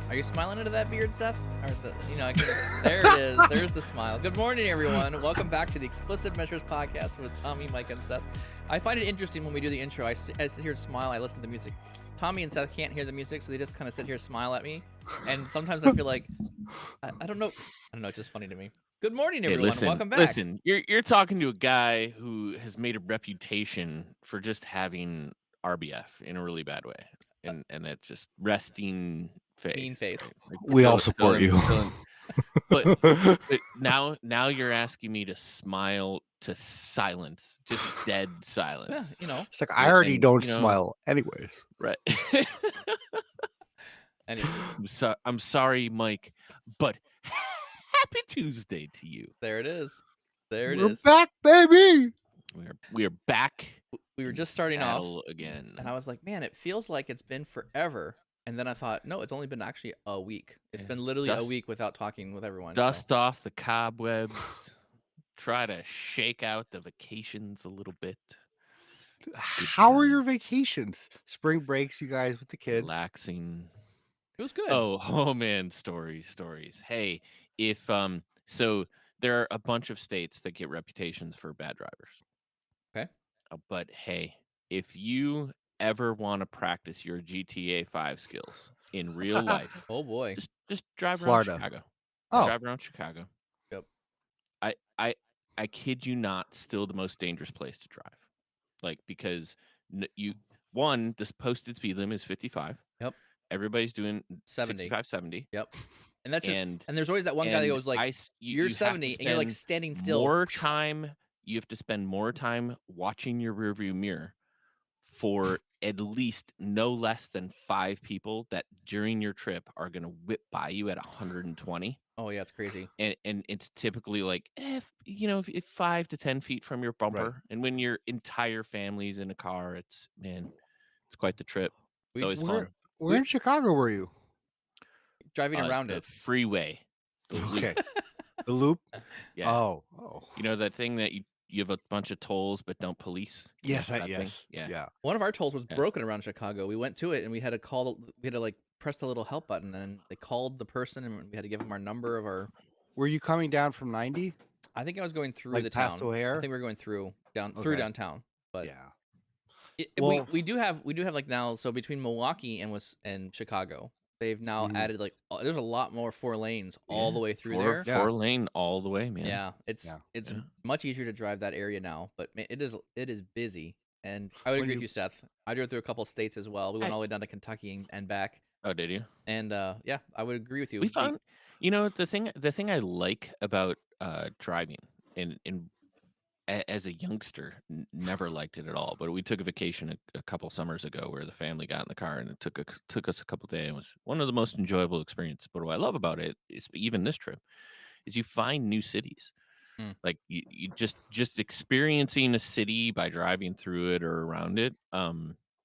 Are you smiling into that beard, Seth? Or I can, there it is. There's the smile. Good morning, everyone. Welcome back to the Explicit Measures podcast with Tommy, Mike, and Seth. I find it interesting when we do the intro. I sit here and smile. I listen to the music. Tommy and Seth can't hear the music, so they just kind of sit here and smile at me. And sometimes I feel like, I don't know. It's just funny to me. Good morning, everyone. Welcome back. Listen, you're talking to a guy who has made a reputation for just having RBF in a really bad way, and that's just resting face. Mean face. Right? Like, We all support you. But now you're asking me to smile to silence, just dead silence. Yeah, It's like I already don't smile anyways. Right. Anyways. I'm sorry, Mike, but happy Tuesday to you. There it is. We're back, baby. We are back. We were just starting off again, and I was like, man, it feels like it's been forever. And then I thought, no, it's only been actually a week. It's been literally a week without talking with everyone. Dust off the cobwebs. Try to shake out the vacations a little bit. How are your vacations? Spring breaks, you guys, with the kids? Relaxing. It was good. Oh man, stories. Hey, if so there are a bunch of states that get reputations for bad drivers. Okay. But hey, if you ever want to practice your GTA 5 skills in real life, oh boy, just drive Florida. around Chicago. Oh. Drive around Chicago. Yep. I kid you not, still the most dangerous place to drive. Like, because this posted speed limit is 55. Yep. Everybody's doing 70. 65, 70. Yep. And that's just, and there's always that one guy that goes like, you're 70 and you're like standing still. You have to spend more time watching your rearview mirror for at least no less than 5 people that during your trip are going to whip by you at 120. Oh yeah, it's crazy. And it's typically like, if 5 to 10 feet from your bumper. Right. And when your entire family's in a car, it's quite the trip. It's always fun. Where in Chicago were you? Driving around the it. Freeway. Okay. The loop? Yeah. Oh. You know that thing that you have a bunch of tolls but don't police? Yes, yes. Yeah. One of our tolls was broken around Chicago. We went to it and we had to like press the little help button, and they called the person and we had to give them our number of our. Were you coming down from 90? I think I was going through like the past town. O'Hare? I think we were going through downtown. But yeah. We do have like now, so between Milwaukee and Chicago, they've now added like there's a lot more 4 lanes all the way through there. 4 lane all the way, man. Yeah, it's much easier to drive that area now, but it is busy. And I would agree with you, Seth. I drove through a couple of states as well. We went all the way down to Kentucky and back. Oh, did you? And yeah, I would agree with you. We found, the thing I like about driving, and as a youngster, never liked it at all. But we took a vacation a couple summers ago where the family got in the car, and it took us a couple days. It was one of the most enjoyable experiences. But what I love about it is, even this trip, is you find new cities. Like you just experiencing a city by driving through it or around it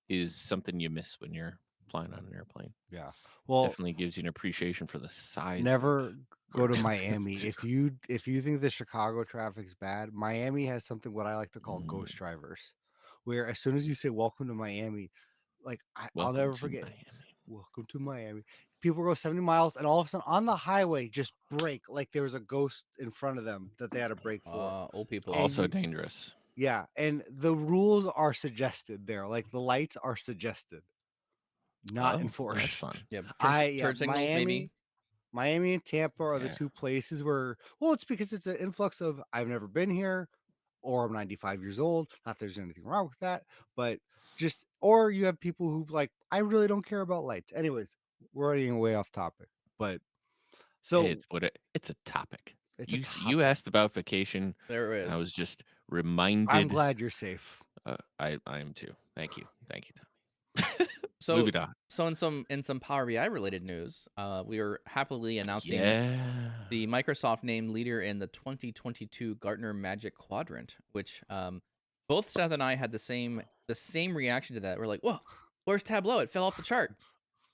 is something you miss when you're flying on an airplane. Yeah. Well, definitely gives you an appreciation for the size. Never go to Miami. If you think the Chicago traffic's bad, Miami has something what I like to call ghost drivers, where as soon as you say welcome to Miami, like I'll never forget. Welcome to Miami. People go 70 miles and all of a sudden on the highway just brake like there was a ghost in front of them that they had to brake for. Old people. Also dangerous. Yeah, and the rules are suggested there. Like the lights are suggested, not enforced. That's fun. Yeah, turn signals, maybe. Miami and Tampa are the 2 places where, it's because it's an influx of I've never been here, or I'm 95 years old. Not that there's anything wrong with that, but or you have people who like, I really don't care about lights. Anyways, we're getting way off topic, but so it's a topic. You asked about vacation. There is. I was just reminded. I'm glad you're safe. I am too. Thank you, Tommy. So, moving on. So in some Power BI related news, we are happily announcing the Microsoft named leader in the 2022 Gartner Magic Quadrant, which both Seth and I had the same reaction to that. We're like, whoa, where's Tableau? It fell off the chart.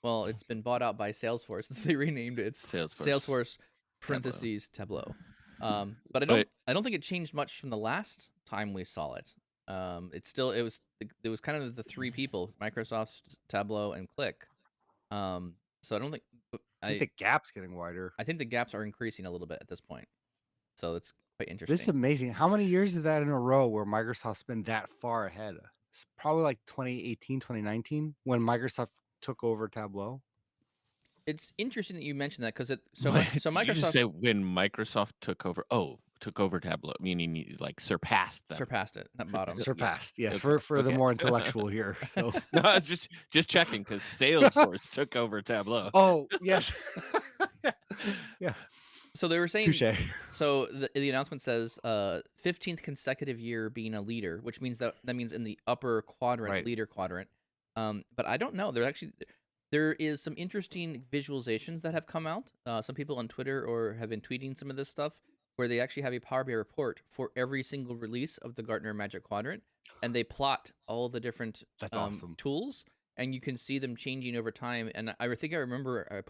Well, it's been bought out by Salesforce, so they renamed it. It's Salesforce parentheses Tableau. But I don't think it changed much from the last time we saw it. It was kind of the 3 people: Microsoft, Tableau, and Click. So I don't think I think the gap's getting wider. I think the gaps are increasing a little bit at this point. So it's quite This is interesting. amazing. How many years is that in a row where Microsoft's been that far ahead? It's probably like 2018, 2019 when Microsoft took over Tableau. It's interesting that you mentioned that because Did you just Microsoft say when Microsoft took over? Oh, took over Tableau, meaning like surpassed them. surpassed it at bottom. Surpassed, yeah. Okay, For the more intellectual here. So no, I was just checking because Salesforce took over Tableau. oh yes, yeah. So they were saying. Touche. So the announcement says 15th consecutive year being a leader, which means that means in the upper quadrant, Right. leader quadrant. But I don't know. There is some interesting visualizations that have come out. Some people on Twitter or have been tweeting some of this stuff where they actually have a Power BI report for every single release of the Gartner Magic Quadrant, and they plot all the different That's awesome. tools, and you can see them changing over time. And I think I remember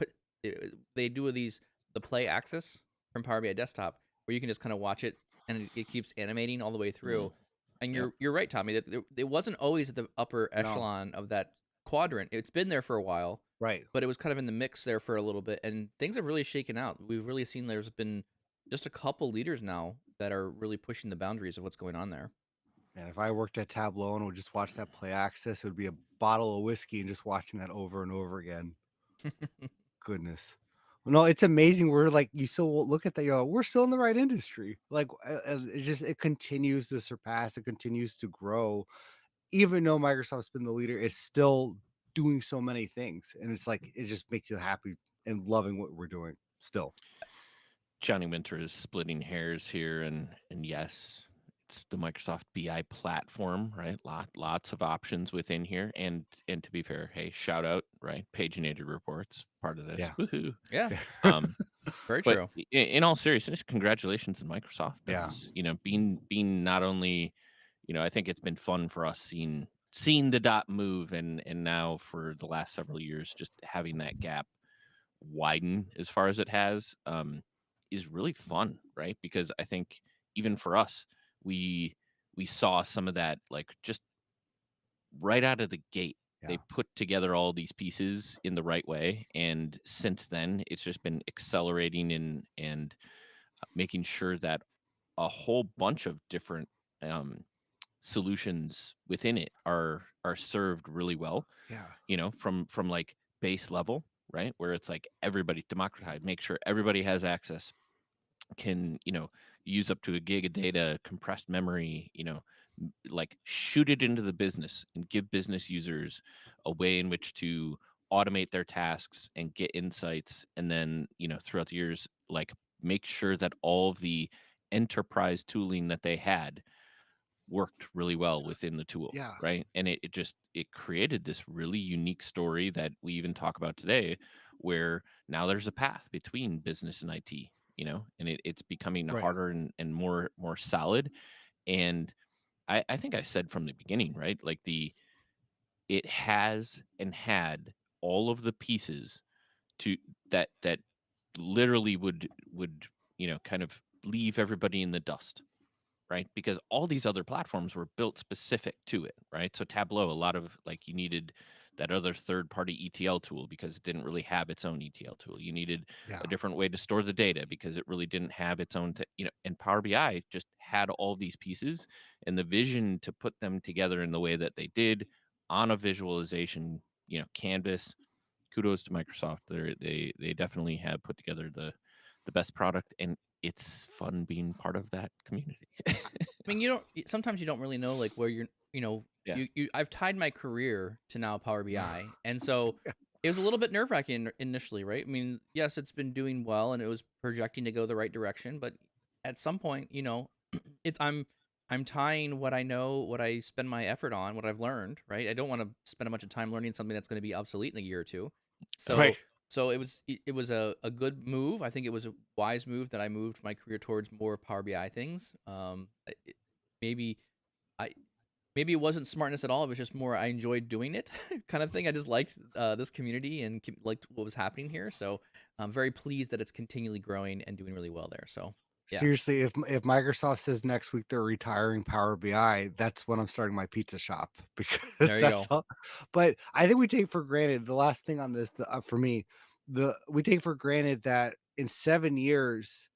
they do the play axis from Power BI Desktop where you can just kind of watch it and it keeps animating all the way through. And you're right, Tommy, that it wasn't always at the upper echelon of that quadrant. It's been there for a while, right? But it was kind of in the mix there for a little bit, and things have really shaken out. We've really seen there's been just a couple leaders now that are really pushing the boundaries of what's going on there. And if I worked at Tableau and would just watch that play access, it would be a bottle of whiskey and just watching that over and over again. Goodness. No, it's amazing. We're like, you still look at that, we're still in the right industry. Like it continues to surpass, it continues to grow. Even though Microsoft's been the leader, it's still doing so many things. And it's like, it just makes you happy and loving what we're doing still. Johnny Winter is splitting hairs here, and yes, it's the Microsoft BI platform, right? Lots of options within here, and to be fair, hey, shout out, right? Paginated reports, part of this. Yeah. Woohoo! Yeah. Very but true. In all seriousness, congratulations to Microsoft. That's, being not only, I think it's been fun for us seeing the dot move, and now for the last several years, just having that gap widen as far as it has. Is really fun, right? Because I think even for us, we saw some of that, like, just right out of the gate. They put together all these pieces in the right way, and since then it's just been accelerating and making sure that a whole bunch of different solutions within it are served really well. From like base level, right, where it's like everybody democratized, make sure everybody has access, can use up to a gig of data, compressed memory, like shoot it into the business and give business users a way in which to automate their tasks and get insights, and then throughout the years, like, make sure that all of the enterprise tooling that they had worked really well within the tool, right? And it created this really unique story that we even talk about today, where now there's a path between business and IT, and it's becoming harder and more solid. And I think I said from the beginning, right, like it has and had all of the pieces to that literally would kind of leave everybody in the dust, right? Because all these other platforms were built specific to it, right? So Tableau, a lot of, like, you needed that other third-party ETL tool because it didn't really have its own ETL tool. You needed a different way to store the data because it really didn't have its own, and Power BI just had all these pieces, and the vision to put them together in the way that they did on a visualization, canvas. Kudos to Microsoft. They definitely have put together the best product, and it's fun being part of that community. I mean, sometimes you don't really know, like, where I've tied my career to now Power BI. And so it was a little bit nerve-wracking initially, right? I mean, yes, it's been doing well and it was projecting to go the right direction, but at some point, I'm tying what I know, what I spend my effort on, what I've learned, right? I don't want to spend a bunch of time learning something that's going to be obsolete in a year or two. So So it was a good move. I think it was a wise move that I moved my career towards more Power BI things. Maybe it wasn't smartness at all. It was just more I enjoyed doing it kind of thing. I just liked this community and liked what was happening here. So I'm very pleased that it's continually growing and doing really well there. So yeah. Seriously, if Microsoft says next week they're retiring Power BI, that's when I'm starting my pizza shop, because there you go. But I think we take for granted the last thing on this for me. we take for granted that in 7 years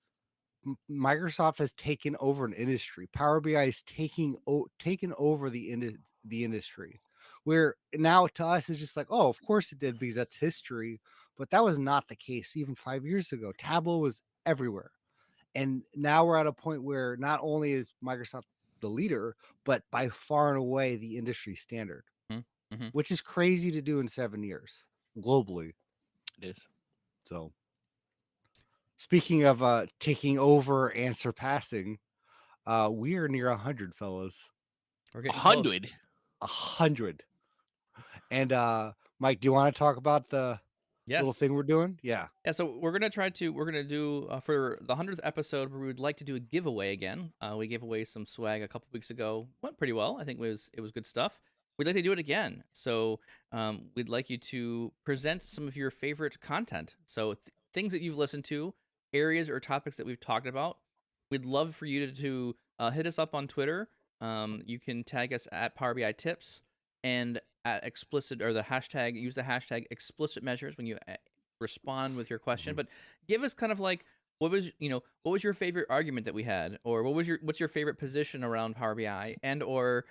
Microsoft has taken over an industry. Power BI is taken over the industry. Where now to us it's just like, oh, of course it did because that's history. But that was not the case even 5 years ago. Tableau was everywhere. And now we're at a point where not only is Microsoft the leader, but by far and away the industry standard, Mm-hmm. which is crazy to do in 7 years globally. It is. So speaking of taking over and surpassing, we are near 100, fellas. We're getting close. 100. 100. And Mike, do you want to talk about the little Yes. thing we're doing? Yeah. Yeah, so we're gonna do for the 100th episode. We would like to do a giveaway again. We gave away some swag a couple weeks ago. Went pretty well. I think it was good stuff. We'd like to do it again. So we'd like you to present some of your favorite content. So things that you've listened to, areas or topics that we've talked about. We'd love for you to hit us up on Twitter. You can tag us at Power BI Tips and at explicit or use the hashtag explicit measures when you respond with your question, but give us kind of like what was your favorite argument that we had, or what's your favorite position around Power BI, and or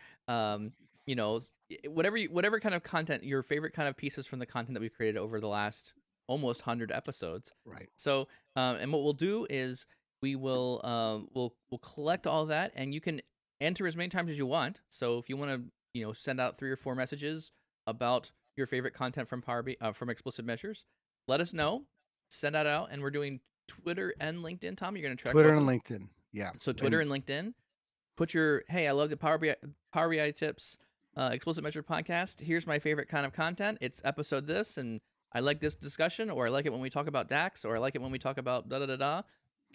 you know whatever kind of content, your favorite kind of pieces from the content that we've created over the last almost 100 episodes. Right. So and what we'll do is we'll collect all that, and you can enter as many times as you want. So if you want to send out 3 or 4 messages about your favorite content from from explicit measures, let us know. Send that out, and we're doing Twitter and LinkedIn. Tom, you're going to track Twitter both and of them? LinkedIn. Yeah. So Twitter and LinkedIn. Put your hey, I love the Power BI Tips explicit measure podcast. Here's my favorite kind of content. It's episode this, and I like this discussion, or I like it when we talk about DAX, or I like it when we talk about da da da da,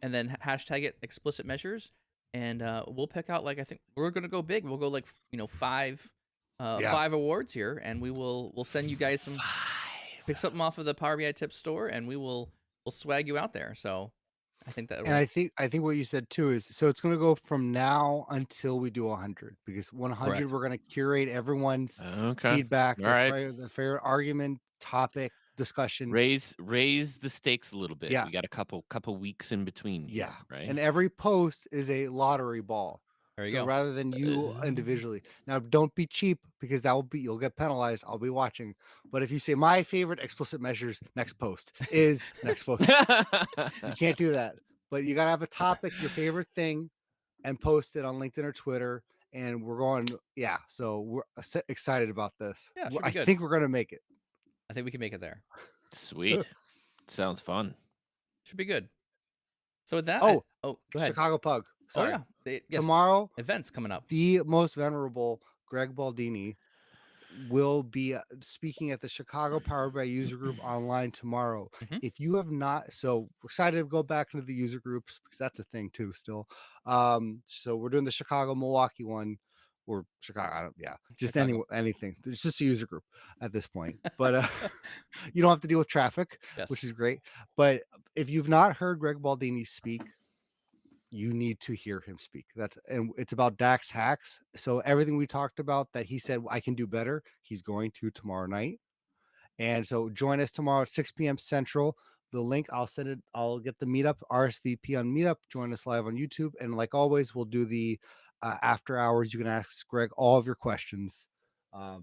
and then hashtag it explicit measures, and we'll pick out, like, I think we're gonna go big. We'll go like 5 5 awards here, and we'll send you guys some. Pick something off of the Power BI Tips store, and we'll swag you out there. So I think that. And I think what you said too is, so it's going to go from now until we do 100, because 100 Correct. we're going to curate everyone's feedback, All right. the fair argument, topic, discussion. Raise the stakes a little bit. Yeah. We got a couple weeks in between. Yeah. Right. And every post is a lottery ball. There you so go. Rather than you individually. Now, don't be cheap, because you'll get penalized. I'll be watching. But if you say my favorite explicit measures next post is next post, you can't do that. But you got to have a topic, your favorite thing, and post it on LinkedIn or Twitter. And we're going, yeah. So we're excited about this. Yeah, I think we're going to make it. I think we can make it there. Sweet. Sounds fun. Should be good. So with that, go ahead. Chicago Pug. Sorry. Oh yeah. Yes. Tomorrow, events coming up. The most venerable Greg Baldini will be speaking at the Chicago Power BI user group online tomorrow. If you have not, so we're excited to go back into the user groups, because that's a thing too still. So we're doing the Chicago Milwaukee one, or Chicago, just Chicago. anything. It's just a user group at this point, but you don't have to deal with traffic, which is great. But if you've not heard Greg Baldini speak, you need to hear him speak. And it's about DAX hacks. So everything we talked about that he said I can do better, he's going to tomorrow night. And so join us tomorrow at 6 p.m. Central. The link, I'll send it. I'll get the meetup, RSVP on meetup. Join us live on YouTube. And like always, we'll do the after hours. You can ask Greg all of your questions. I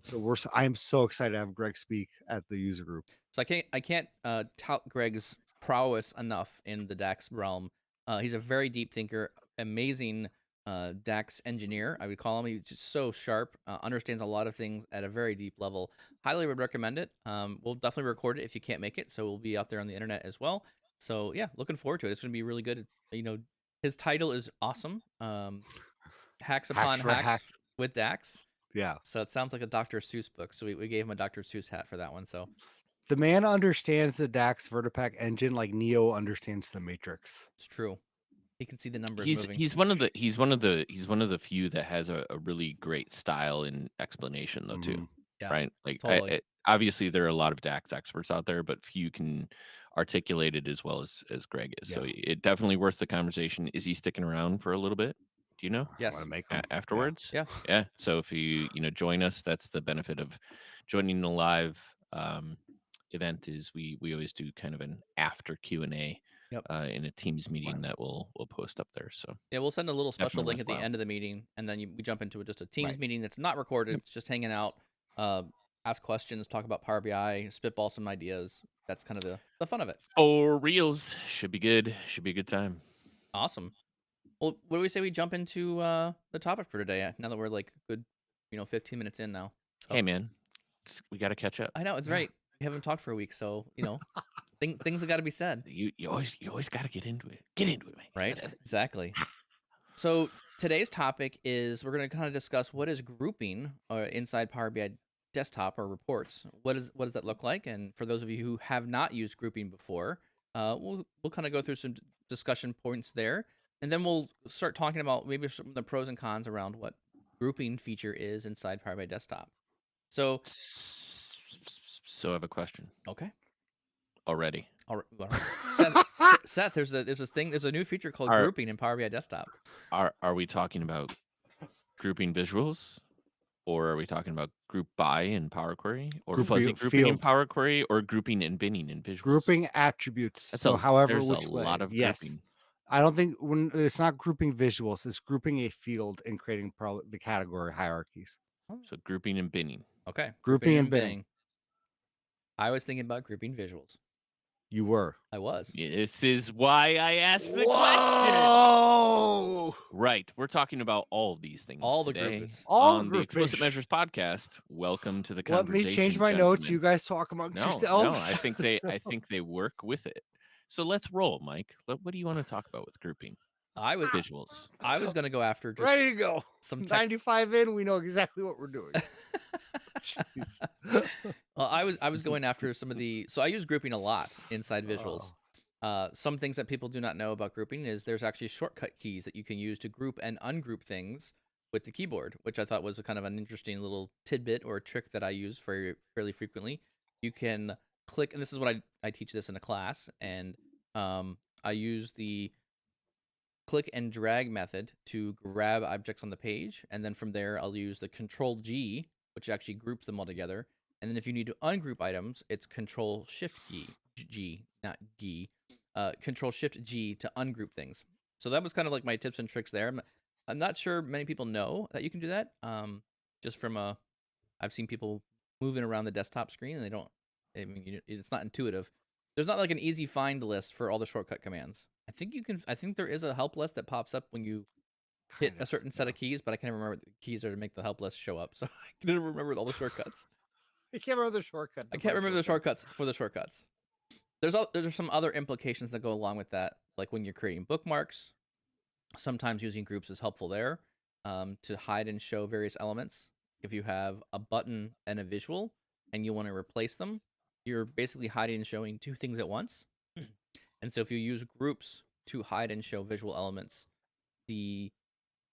am so excited to have Greg speak at the user group. So I can't tout Greg's prowess enough in the DAX realm. He's a very deep thinker, amazing DAX engineer, I would call him. He's just so sharp, understands a lot of things at a very deep level. Highly would recommend it. We'll definitely record it if you can't make it, so we'll be out there on the internet as well. So yeah, looking forward to it. It's going to be really good. His title is awesome. Hacks upon hacks with DAX. Yeah. So it sounds like a Dr. Seuss book. So we gave him a Dr. Seuss hat for that one. So the man understands the DAX Vertipack engine like Neo understands the Matrix. It's true. He can see the numbers moving. He's one of the few that has a really great style in explanation though too. Yeah, right? Like totally. obviously there are a lot of DAX experts out there, but few can articulate it as well as Greg is. So it definitely worth the conversation. Is he sticking around for a little bit? Do you know? Yes. I want to make him. Afterwards? Yeah. So if you join us, that's the benefit of joining the live event is we always do kind of an after Q&A in a Teams meeting that we'll post up there. So yeah, we'll send a little special definitely link at the worthwhile. end of the meeting, and then we jump into just a Teams Right. meeting that's not recorded. It's just hanging out, ask questions, talk about Power BI, spitball some ideas. That's kind of the fun of it. For reals. Should be good. Should be a good time. Awesome. Well, what do we say we jump into the topic for today? Now that we're like good, 15 minutes in now. Hey, man, we got to catch up. I know, it's right. We haven't talked for a week, so things have got to be said. You always got to get into it. Get into it, man. Right? Exactly. So today's topic is we're going to kind of discuss what is grouping inside Power BI desktop or reports. What does that look like? And for those of you who have not used grouping before, we'll kind of go through some discussion points there, and then we'll start talking about maybe some of the pros and cons around what grouping feature is inside Power BI desktop. So I have a question. Okay. Already. All right. Seth, there's a new feature called grouping in Power BI desktop. Are we talking about grouping visuals, or are we talking about group by in Power Query, or fuzzy grouping in Power Query, or grouping and binning in visuals? Grouping attributes. There's which a way. lot of yes. grouping. I don't think it's not grouping visuals. It's grouping a field and creating the category hierarchies. So grouping and binning. Okay. Grouping and binning. I was thinking about grouping visuals. You were. I was. This is why I asked the question. Right. We're talking about all of these things all today the groupers. On the Explicit Measures podcast. Welcome to the conversation. Let me change my notes. You guys talk amongst yourselves. No, I think they work with it. So let's roll, Mike. What do you want to talk about with grouping? Visuals. I was going to go after just ready to go. Some 95 in, we know exactly what we're doing. Well, I was going after some of so I use grouping a lot inside visuals. Some things that people do not know about grouping is there's actually shortcut keys that you can use to group and ungroup things with the keyboard, which I thought was a kind of an interesting little tidbit or a trick that I use fairly frequently. You can click, and this is what I teach this in a class, and I use the click and drag method to grab objects on the page, and then from there I'll use the Control G, which actually groups them all together. And then if you need to ungroup items, it's Control Shift G, not G. Control Shift G to ungroup things. So that was kind of like my tips and tricks there. I'm not sure many people know that you can do that. Just from I've seen people moving around the desktop screen, and they don't. I mean, it's not intuitive. There's not like an easy find list for all the shortcut commands. I think there is a help list that pops up when you hit a certain set of keys, but I can't remember what the keys are to make the help list show up. So I can't remember all the shortcuts. I can't remember the shortcut. I can't remember the shortcuts for the shortcuts. There's some other implications that go along with that, like when you're creating bookmarks. Sometimes using groups is helpful there to hide and show various elements. If you have a button and a visual and you want to replace them, you're basically hiding and showing two things at once. And so if you use groups to hide and show visual elements,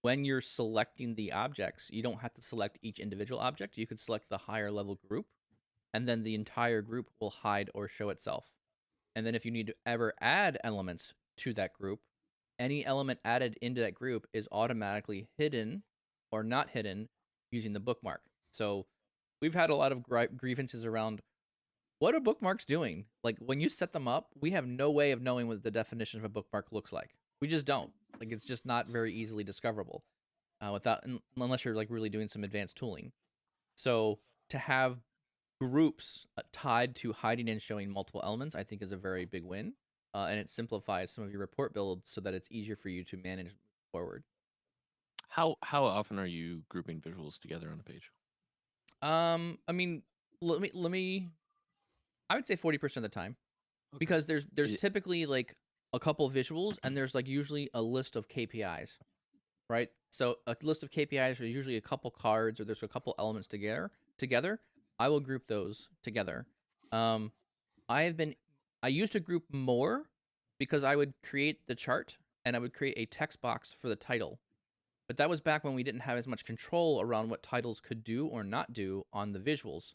when you're selecting the objects, you don't have to select each individual object. You could select the higher level group, and then the entire group will hide or show itself. And then if you need to ever add elements to that group, any element added into that group is automatically hidden or not hidden using the bookmark. So we've had a lot of grievances around what are bookmarks doing? Like when you set them up, we have no way of knowing what the definition of a bookmark looks like. We just don't. Like it's just not very easily discoverable unless you're like really doing some advanced tooling. So to have groups tied to hiding and showing multiple elements, I think is a very big win. And it simplifies some of your report builds so that it's easier for you to manage forward. How often are you grouping visuals together on a page? I mean, let me. I would say 40% of the time, because there's typically like a couple of visuals, and there's like usually a list of KPIs, right? So a list of KPIs are usually a couple cards, or there's a couple elements together. I will group those together. I used to group more because I would create the chart and I would create a text box for the title. But that was back when we didn't have as much control around what titles could do or not do on the visuals.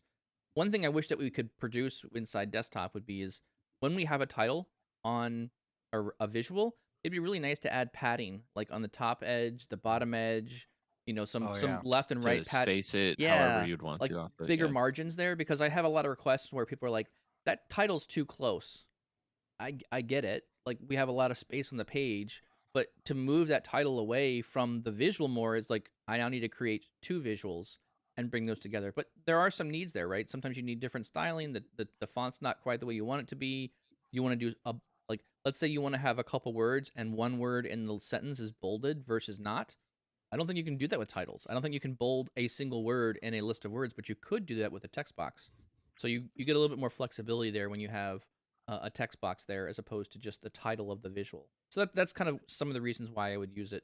One thing I wish that we could produce inside desktop would be is when we have a title on a visual, it'd be really nice to add padding, like on the top edge, the bottom edge, some left and right padding. Space it however you'd want like to. Bigger margins there, because I have a lot of requests where people are like, that title's too close. I get it. Like, we have a lot of space on the page, but to move that title away from the visual more is like, I now need to create 2 visuals and bring those together. But there are some needs there, right? Sometimes you need different styling. The font's not quite the way you want it to be. You want to do like, let's say you want to have a couple words and one word in the sentence is bolded versus not. I don't think you can do that with titles. I don't think you can bold a single word in a list of words, but you could do that with a text box. So you get a little bit more flexibility there when you have a text box there as opposed to just the title of the visual. So that's kind of some of the reasons why I would use it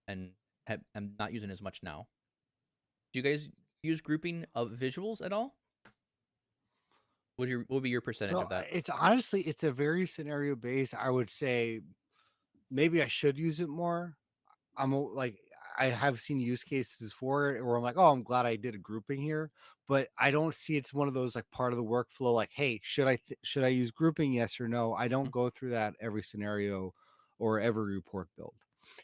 and am not using it as much now. Do you guys use grouping of visuals at all? What would be your percentage So of that? it's honestly, it's a very scenario based. I would say maybe I should use it more. Like, I have seen use cases for it where I'm like, oh, I'm glad I did a grouping here, but I don't see it's one of those like part of the workflow. Like, hey, should I use grouping? Yes or no. I don't go through that every scenario or every report build.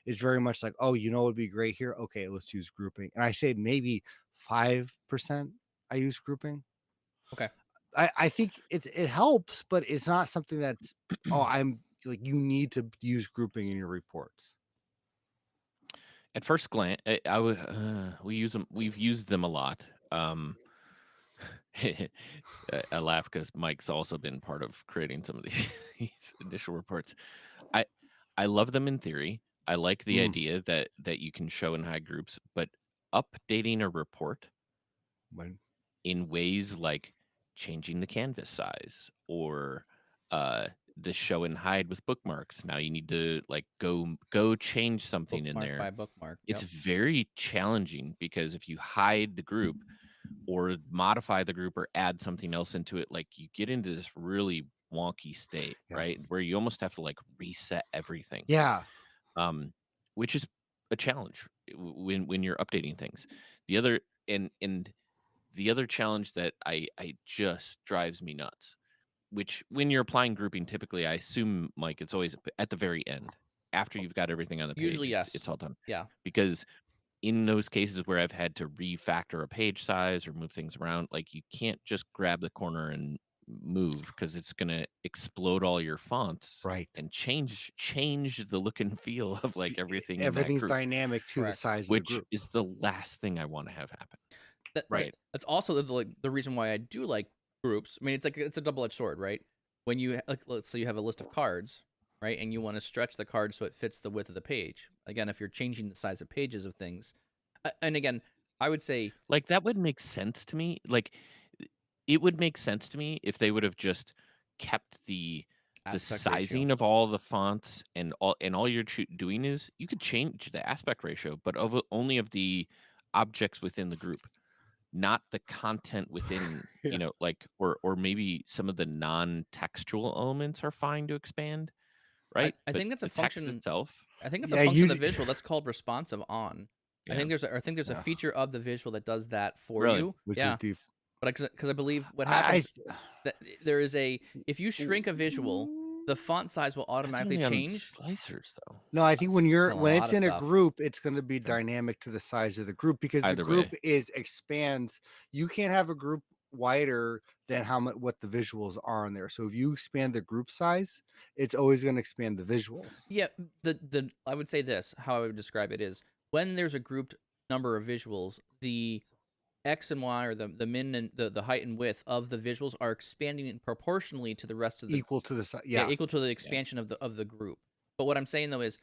It's very much like, oh, what would be great here? Okay, let's use grouping. And I say maybe 5% I use grouping. Okay. I think it helps, but it's not something that's I'm like, you need to use grouping in your reports. At first glance, I would we use them. We've used them a lot. I laugh because Mike's also been part of creating some of these initial reports. I love them in theory. I like the idea that you can show and hide groups, but updating a report in ways like changing the canvas size or the show and hide with bookmarks. Now you need to like go change something Bookmark in there. by bookmark. It's very challenging because if you hide the group or modify the group or add something else into it, like you get into this really wonky state, right? Where you almost have to like reset everything. Yeah. Which is a challenge when you're updating things. The other and the other challenge that I just drives me nuts, which when you're applying grouping, typically I assume, Mike, it's always at the very end after you've got everything on the page. Usually, yes. It's all done. Yeah. Because in those cases where I've had to refactor a page size or move things around, like you can't just grab the corner and move because it's going to explode all your fonts, right, and change the look and feel of like everything. Everything's in that group, dynamic to correct, the size which of the group. is the last thing I want to have happen. Right. That's also the reason why I do like groups. I mean, it's a double-edged sword, right? When you like, let's say you have a list of cards, right, and you want to stretch the card so it fits the width of the page. Again, if you're changing the size of pages of things, and again, I would say like that would make sense to me. Like it would make sense to me if they would have just kept the sizing ratio of all the fonts and all you're doing is you could change the aspect ratio, but only of the objects within the group, not the content within. Like or maybe some of the non-textual elements are fine to expand, right? I think that's a function text itself. I think it's a function of the visual that's called responsive on. Yeah. I think there's a feature of the visual that does that for Really? you. Which yeah. is But because I believe what happens that there is if you shrink a visual, the font size will automatically change. Slicers though. No, I think when it's in stuff. a group, it's going to be dynamic to the size of the group because Either the group way. expands. You can't have a group wider than what the visuals are in there. So if you expand the group size, it's always going to expand the visuals. Yeah, I would say this, how I would describe it is when there's a grouped number of visuals, the X and Y or the min and the height and width of the visuals are expanding proportionally to the rest of the equal to the size. Yeah, equal to the expansion of the group. But what I'm saying though is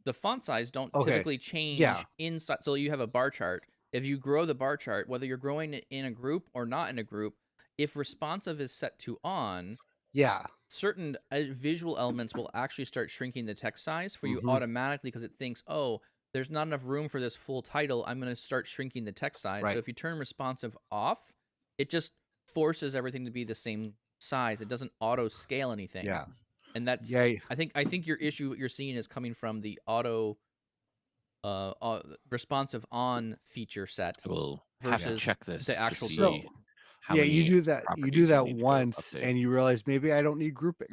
the font size don't typically change inside. So you have a bar chart. If you grow the bar chart, whether you're growing it in a group or not in a group, if responsive is set to on, certain visual elements will actually start shrinking the text size for you automatically because it thinks, oh, there's not enough room for this full title. I'm going to start shrinking the text size. So if you turn responsive off, it just forces everything to be the same size. It doesn't auto scale anything. Yeah. And that's I think your issue you're seeing is coming from the auto responsive on feature set versus check this the actual group. You do that once and you realize maybe I don't need grouping.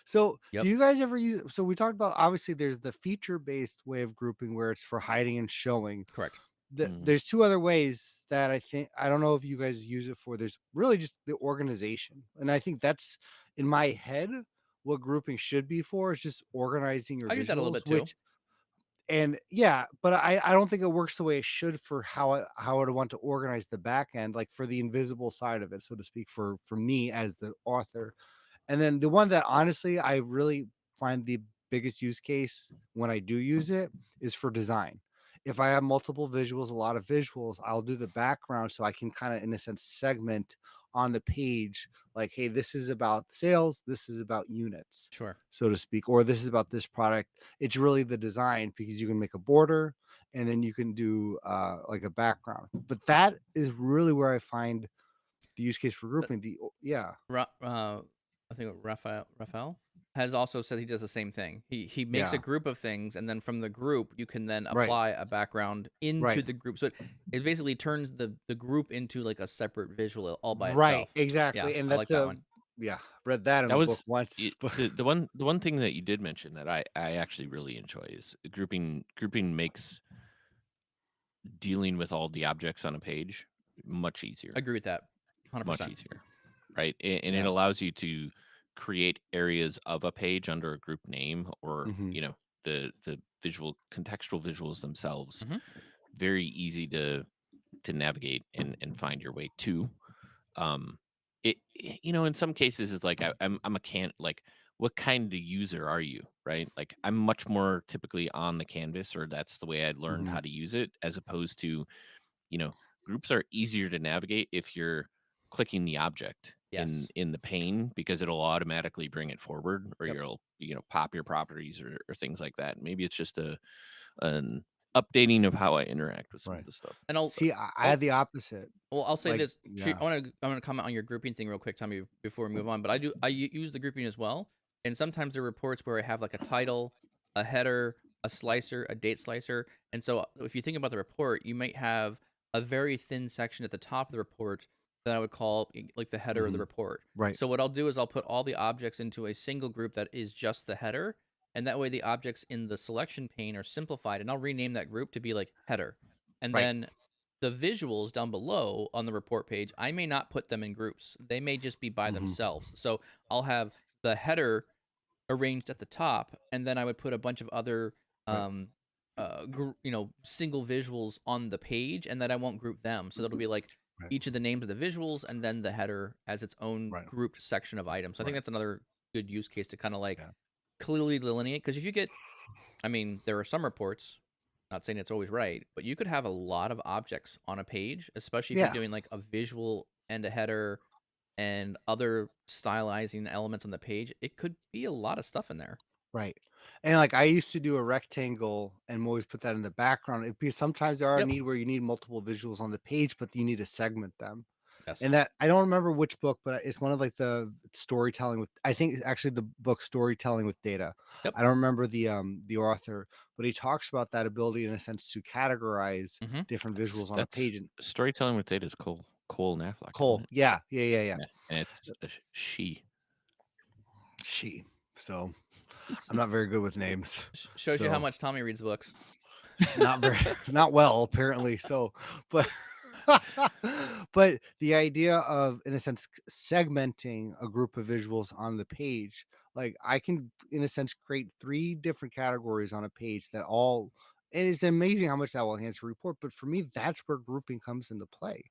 So do you guys ever use, so we talked about, obviously there's the feature based way of grouping where it's for hiding and showing. Correct. there's two other ways that I think, I don't know if you guys use it for. There's really just the organization, and I think that's in my head what grouping should be for, is just organizing your I do that a little visuals, bit too. and yeah, but I don't think it works the way it should for how I would want to organize the back end, like for the invisible side of it, so to speak, for me as the author. And then the one that honestly I really find the biggest use case when I do use it is for design. If I have multiple visuals, a lot of visuals, I'll do the background so I can kind of, in a sense, segment on the page, like, hey, this is about sales, this is about units, Sure. so to speak, or this is about this product. It's really the design, because you can make a border and then you can do like a background. But that is really where I find the use case for grouping. I think Raphael has also said he does the same thing. He makes a group of things, and then from the group you can then apply a background into the group. So it basically turns the group into like a separate visual all by itself. Exactly. Yeah, And I like that one. Read that in That the book was once. the one thing that you did mention that I actually really enjoy is grouping. Grouping makes dealing with all the objects on a page much easier. I agree with that. 100%. Much easier, right? And it allows you to create areas of a page under a group name, or the visual contextual visuals themselves. Very easy to navigate and find your way to. It in some cases is like I'm a like, what kind of user are you, right? Like, I'm much more typically on the canvas, or that's the way I learned how to use it, as opposed to, groups are easier to navigate if you're clicking the object in the pane, because it'll automatically bring it forward, or you'll pop your properties, or things like that. Maybe it's just an updating of how I interact with some of the stuff. And I'll see, I had the opposite. Well, I'll say Like, this. I want to comment on your grouping thing real quick, Tommy, before we move on. But I use the grouping as well. And sometimes there are reports where I have like a title, a header, a slicer, a date slicer. And so if you think about the report, you might have a very thin section at the top of the report that I would call like the header of the report. Right. So what I'll do is I'll put all the objects into a single group that is just the header. And that way the objects in the selection pane are simplified. And I'll rename that group to be like header. And then the visuals down below on the report page, I may not put them in groups. They may just be by themselves. So I'll have the header arranged at the top, and then I would put a bunch of other, single visuals on the page, and then I won't group them. So that'll be like each of the names of the visuals, and then the header as its own grouped section of items. So I think that's another good use case to kind of like clearly delineate. Because if you get, there are some reports, not saying it's always right, but you could have a lot of objects on a page, especially if you're doing like a visual and a header and other stylizing elements on the page. It could be a lot of stuff in there. Right. And like, I used to do a rectangle and always put that in the background, because sometimes there are a need where you need multiple visuals on the page, but you need to segment them. Yes. And that, I don't remember which book, but it's one of like the storytelling with, I think it's actually the book Storytelling with Data. I don't remember the author, but he talks about that ability in a sense to categorize different visuals on a page. And Storytelling with Data is Cole Knaflock. Cole, yeah. And it's a she. So I'm not very good with names. Shows you how much Tommy reads books. Not well, apparently. So, but but the idea of, in a sense, segmenting a group of visuals on the page, like I can, in a sense, create 3 different categories on a page that all, and it's amazing how much that will enhance your report. But for me, that's where grouping comes into play.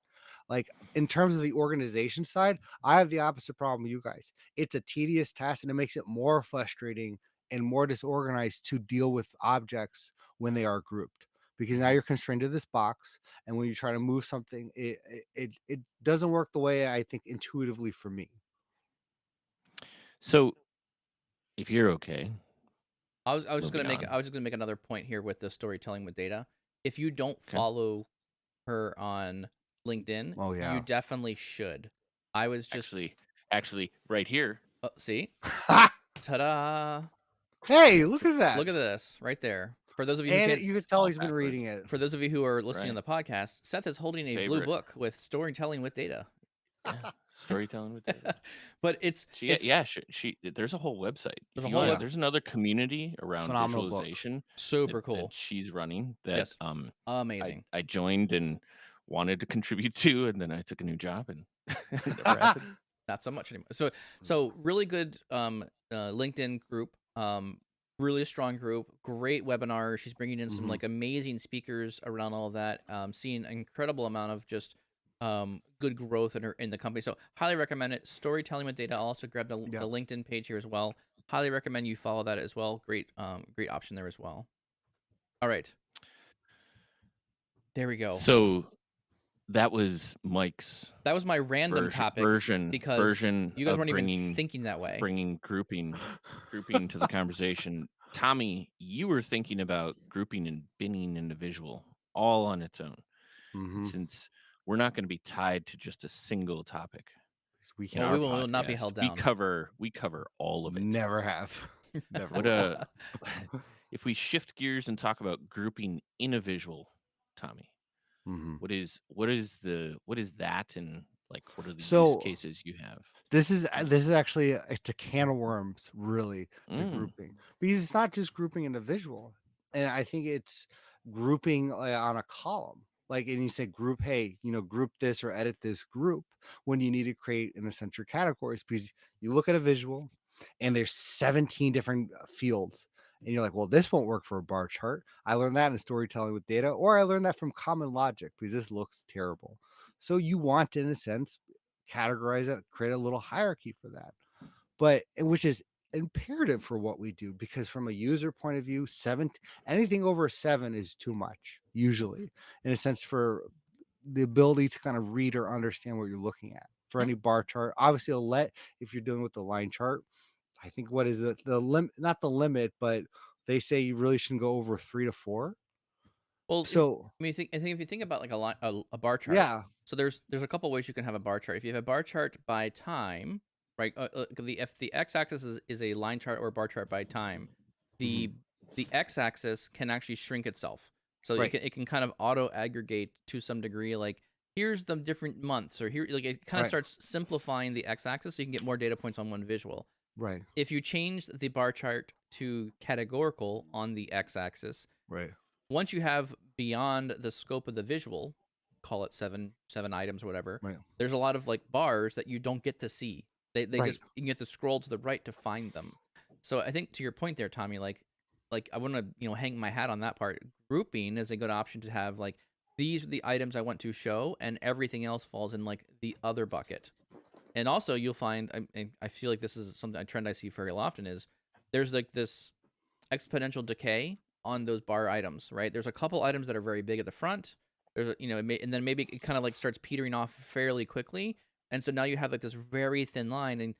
Like, in terms of the organization side, I have the opposite problem with you guys. It's a tedious task, and it makes it more frustrating and more disorganized to deal with objects when they are grouped, because now you're constrained to this box, and when you try to move something, it doesn't work the way I think intuitively for me. So, if you're okay, I was just gonna make another point here with the Storytelling with Data. If you don't follow her on LinkedIn, you definitely should. I was just actually right here. See, ta-da! Hey, look at that! Look at this right there. For those of you and you can tell he's been reading it. For those of you who are listening on the podcast, Seth is holding a blue book with Storytelling with Data. Yeah. Storytelling with data. But it's There's a whole website. there's a whole Yeah, There's another community around phenomenal book. visualization super cool. that she's running that Yes, amazing. I joined and wanted to contribute to, and then I took a new job and it never happened. Not so much anymore. So really good LinkedIn group. Really strong group. Great webinar. She's bringing in some Mhm. like amazing speakers around all of that. Seeing an incredible amount of just good growth in the company. So highly recommend it. Storytelling with data. I'll also grab the Yeah. LinkedIn page here as well. Highly recommend you follow that as well. Great option there as well. All right. There we go. So that was Mike's That was my random topic because version you guys of weren't even thinking that way. bringing grouping to the conversation. Tommy, you were thinking about grouping and binning individual all on its own. Mhm. Since we're not going to be tied to just a single topic We in Well, our we will not be podcast, held we down. cover all of it. never have. Never. What a if we shift gears and talk about grouping in a visual, Tommy, Mhm. what is that, and like what are the use So cases you have? this is actually it's a can of worms, really, the Mm, grouping, because it's not just grouping individual, and I think it's grouping on a column. Like, and you say group, hey, group this or edit this group when you need to create an essential categories, because you look at a visual and there's 17 different fields. And you're like, well, this won't work for a bar chart. I learned that in storytelling with data, or I learned that from common logic because this looks terrible. So you want, in a sense, categorize it, create a little hierarchy for that. But which is imperative for what we do, because from a user point of view, anything over 7 is too much, usually, in a sense, for the ability to kind of read or understand what you're looking at. For Mm. any bar chart, obviously, if you're dealing with the line chart, I think what is the limit, not the limit, but they say you really shouldn't go over 3 to 4. Well, So I think if you think about like a bar chart, yeah. so there's a couple ways you can have a bar chart. If you have a bar chart by time, right? If the x-axis is a line chart or a bar chart by time, Mhm. the the x-axis can actually shrink itself. So Right. it can kind of auto aggregate to some degree. Like here's the different months, or here like it kind of Right. starts simplifying the x-axis so you can get more data points on one visual. Right. If you change the bar chart to categorical on the x-axis, Right. once you have beyond the scope of the visual, call it seven items or whatever, Right. there's a lot of like bars that you don't get to see. They Right. just you have to scroll to the right to find them. So I think to your point there, Tommy, like I want to hang my hat on that part. Grouping is a good option to have like these are the items I want to show, and everything else falls in like the other bucket. And also you'll find I feel like this is something a trend I see very often is there's like this exponential decay on those bar items, right? There's a couple items that are very big at the front. There's and then maybe it kind of like starts petering off fairly quickly, and so now you have like this very thin line, and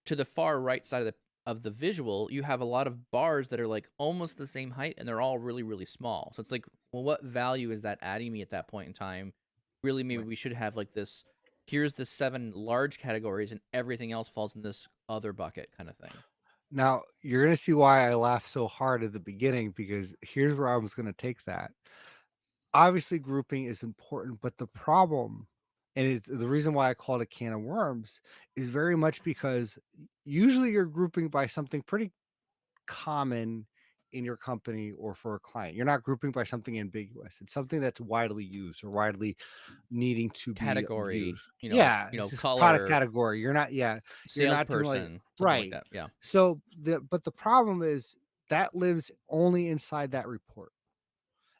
to the far right side of the visual, you have a lot of bars that are like almost the same height, and they're all really really small. So it's like, well, what value is that adding me at that point in time? Really, maybe Right. we should have like this. Here's the 7 large categories, and everything else falls in this other bucket kind of thing. Now, you're going to see why I laughed so hard at the beginning, because here's where I was going to take that. Obviously, grouping is important, but the problem, and the reason why I call it a can of worms, is very much because usually you're grouping by something pretty common in your company or for a client. You're not grouping by something ambiguous. It's something that's widely used or widely needing to be Category, viewed. Yeah, you it's know, just product color, category. You're not doing like salesperson, something like right. that. Yeah. So the problem is that lives only inside that report.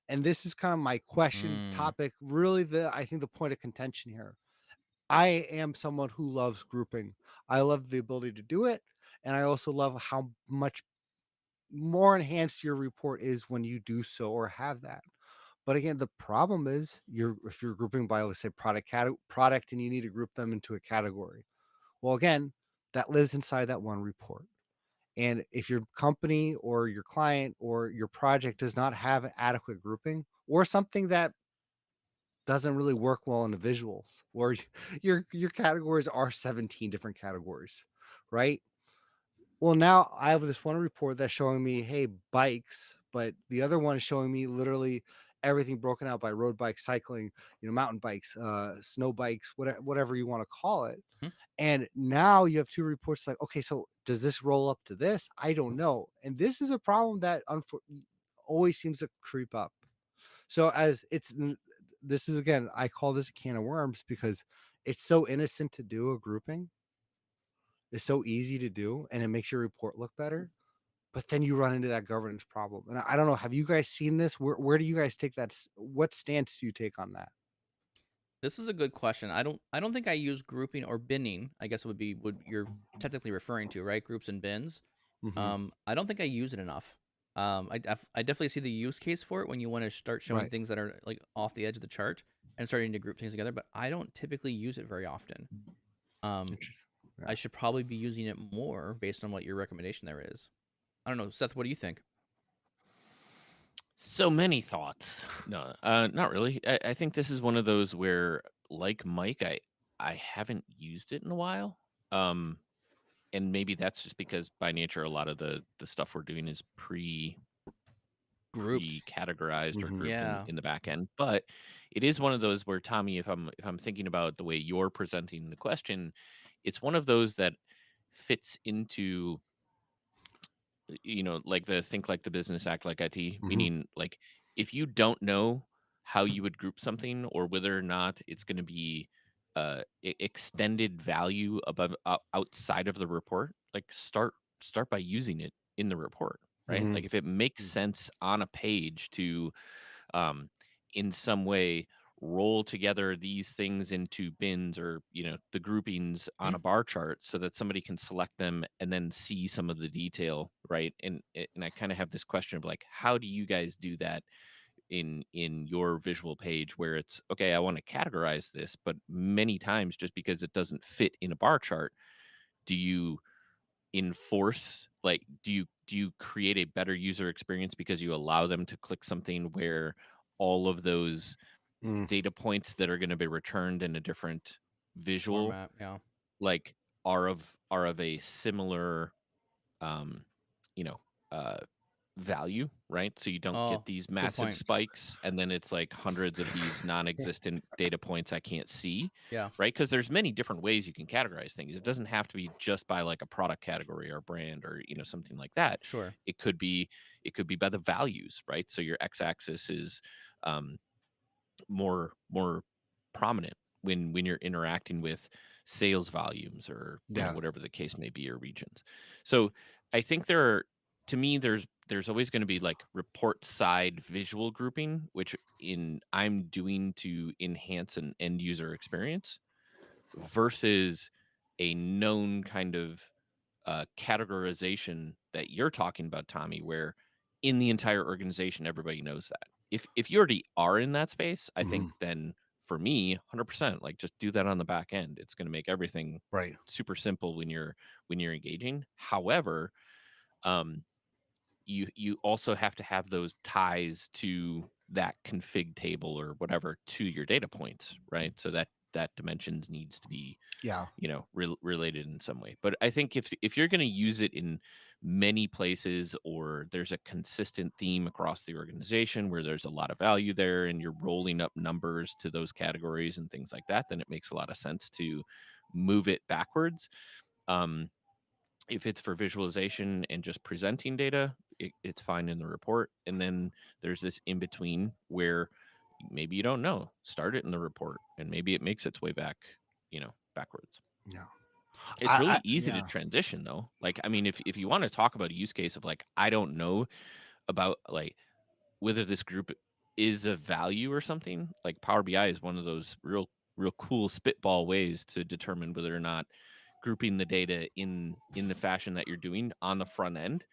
And this is kind of my question Mm, topic, really I think the point of contention here. I am someone who loves grouping. I love the ability to do it, and I also love how much more enhanced your report is when you do so or have that. But again, the problem is if you're grouping by, let's say, product, and you need to group them into a category. Well, again, that lives inside that one report. And if your company or your client or your project does not have an adequate grouping, or something that doesn't really work well in the visuals, or your categories are 17 different categories, right? Well, now I have this one report that's showing me, hey, bikes, but the other one is showing me literally everything broken out by road bikes, cycling, mountain bikes, snow bikes, whatever you want to call it. Mhm. And now you have two reports like, okay, so does this roll up to this? I don't know. And this is a problem that always seems to creep up. So this is, again, I call this a can of worms because it's so innocent to do a grouping. It's so easy to do, and it makes your report look better. But then you run into that governance problem. And I don't know, have you guys seen this? Where do you guys take that? What stance do you take on that? This is a good question. I don't think I use grouping or binning. I guess it would be what you're technically referring to, right? Groups and bins. Mm-hmm. I don't think I use it enough. I definitely see the use case for it when you want to start showing Right. things that are like off the edge of the chart and starting to group things together, but I don't typically use it very often. Interesting. Yeah. I should probably be using it more based on what your recommendation there is. I don't know, Seth, what do you think? So many thoughts. No, not really. I think this is one of those where, like Mike, I haven't used it in a while. And maybe that's just because by nature a lot of the stuff we're doing is Grouped. pre-categorized or Mhm. grouped Yeah. in the back end. But it is one of those where, Tommy, if I'm thinking about the way you're presenting the question, it's one of those that fits into like the think like the business, act like IT, Mhm. meaning like if you don't know how you would group something or whether or not it's going to be extended value above outside of the report, like start by using it in the report, right? Mhm. Like if it makes sense on a page to um, in some way roll together these things into bins or the groupings on Mhm. a bar chart so that somebody can select them and then see some of the detail, right? And I kind of have this question of like, how do you guys do that in your visual page where it's okay, I want to categorize this, but many times just because it doesn't fit in a bar chart, do you enforce, like, do you create a better user experience because you allow them to click something where all of those Mm. data points that are going to be returned in a different visual, Format, yeah. like, are of a similar um you know uh value, right? So you don't get Oh, these good massive point. spikes and then it's like hundreds of these non-existent data points I can't see, Yeah, right? Because there's many different ways you can categorize things. It doesn't have to be just by like a product category or brand or something like that. sure. It could be by the values, right? So your x-axis is um, more prominent when you're interacting with sales volumes or Yeah. whatever the case may be, or regions. So I think there's always going to be like report side visual grouping, which in I'm doing to enhance an end user experience, versus a known kind of categorization that you're talking about, Tommy, where in the entire organization everybody knows that. If you already are in that space, I think Mhm. then for me, 100%, like just do that on the back end. It's going to make everything Right. super simple when you're engaging. However, um, you also have to have those ties to that config table or whatever to your data points, right? So that dimensions needs to be Yeah. related in some way. But I think if you're going to use it in many places, or there's a consistent theme across the organization where there's a lot of value there and you're rolling up numbers to those categories and things like that, then it makes a lot of sense to move it backwards. um, if it's for visualization and just presenting data, it's fine in the report. And then there's this in between where maybe you don't know, start it in the report and maybe it makes its way back, backwards. Yeah. It's really easy to Yeah. transition though. Like, I mean, if you want to talk about a use case of like, I don't know about like whether this group is of value or something, like Power BI is one of those real cool spitball ways to determine whether or not grouping the data in the fashion that you're doing on the front end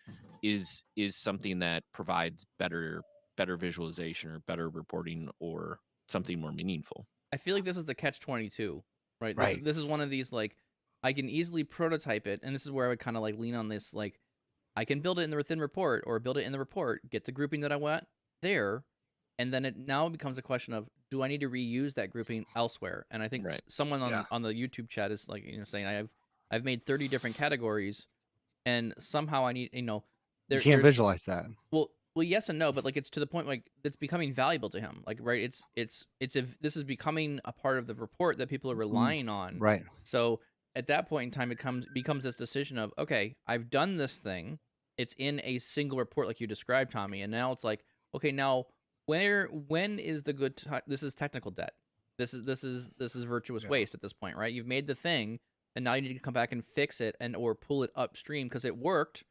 is something that provides better visualization or better reporting or something more meaningful. I feel like this is the catch-22, right? This is Right. this is one of these like I can easily prototype it, and this is where I would kind of like lean on this like I can build it in the within report or build it in the report, get the grouping that I want there, and then it now becomes a question of do I need to reuse that grouping elsewhere? And I think Right. someone Yeah. on the YouTube chat is like saying I've made 30 different categories, and somehow I need You can't there's visualize that. well Well, yes and no, but like it's to the point like it's becoming valuable to him. Like, right? It's if this is becoming a part of the report that people are relying on. Right. So at that point in time, it becomes this decision of, okay, I've done this thing. It's in a single report, like you described, Tommy, and now it's like, okay, now when is the good time? This is technical debt. This is virtuous waste at this point, right? You've made the thing, and now you need to come back and fix it and or pull it upstream because it worked.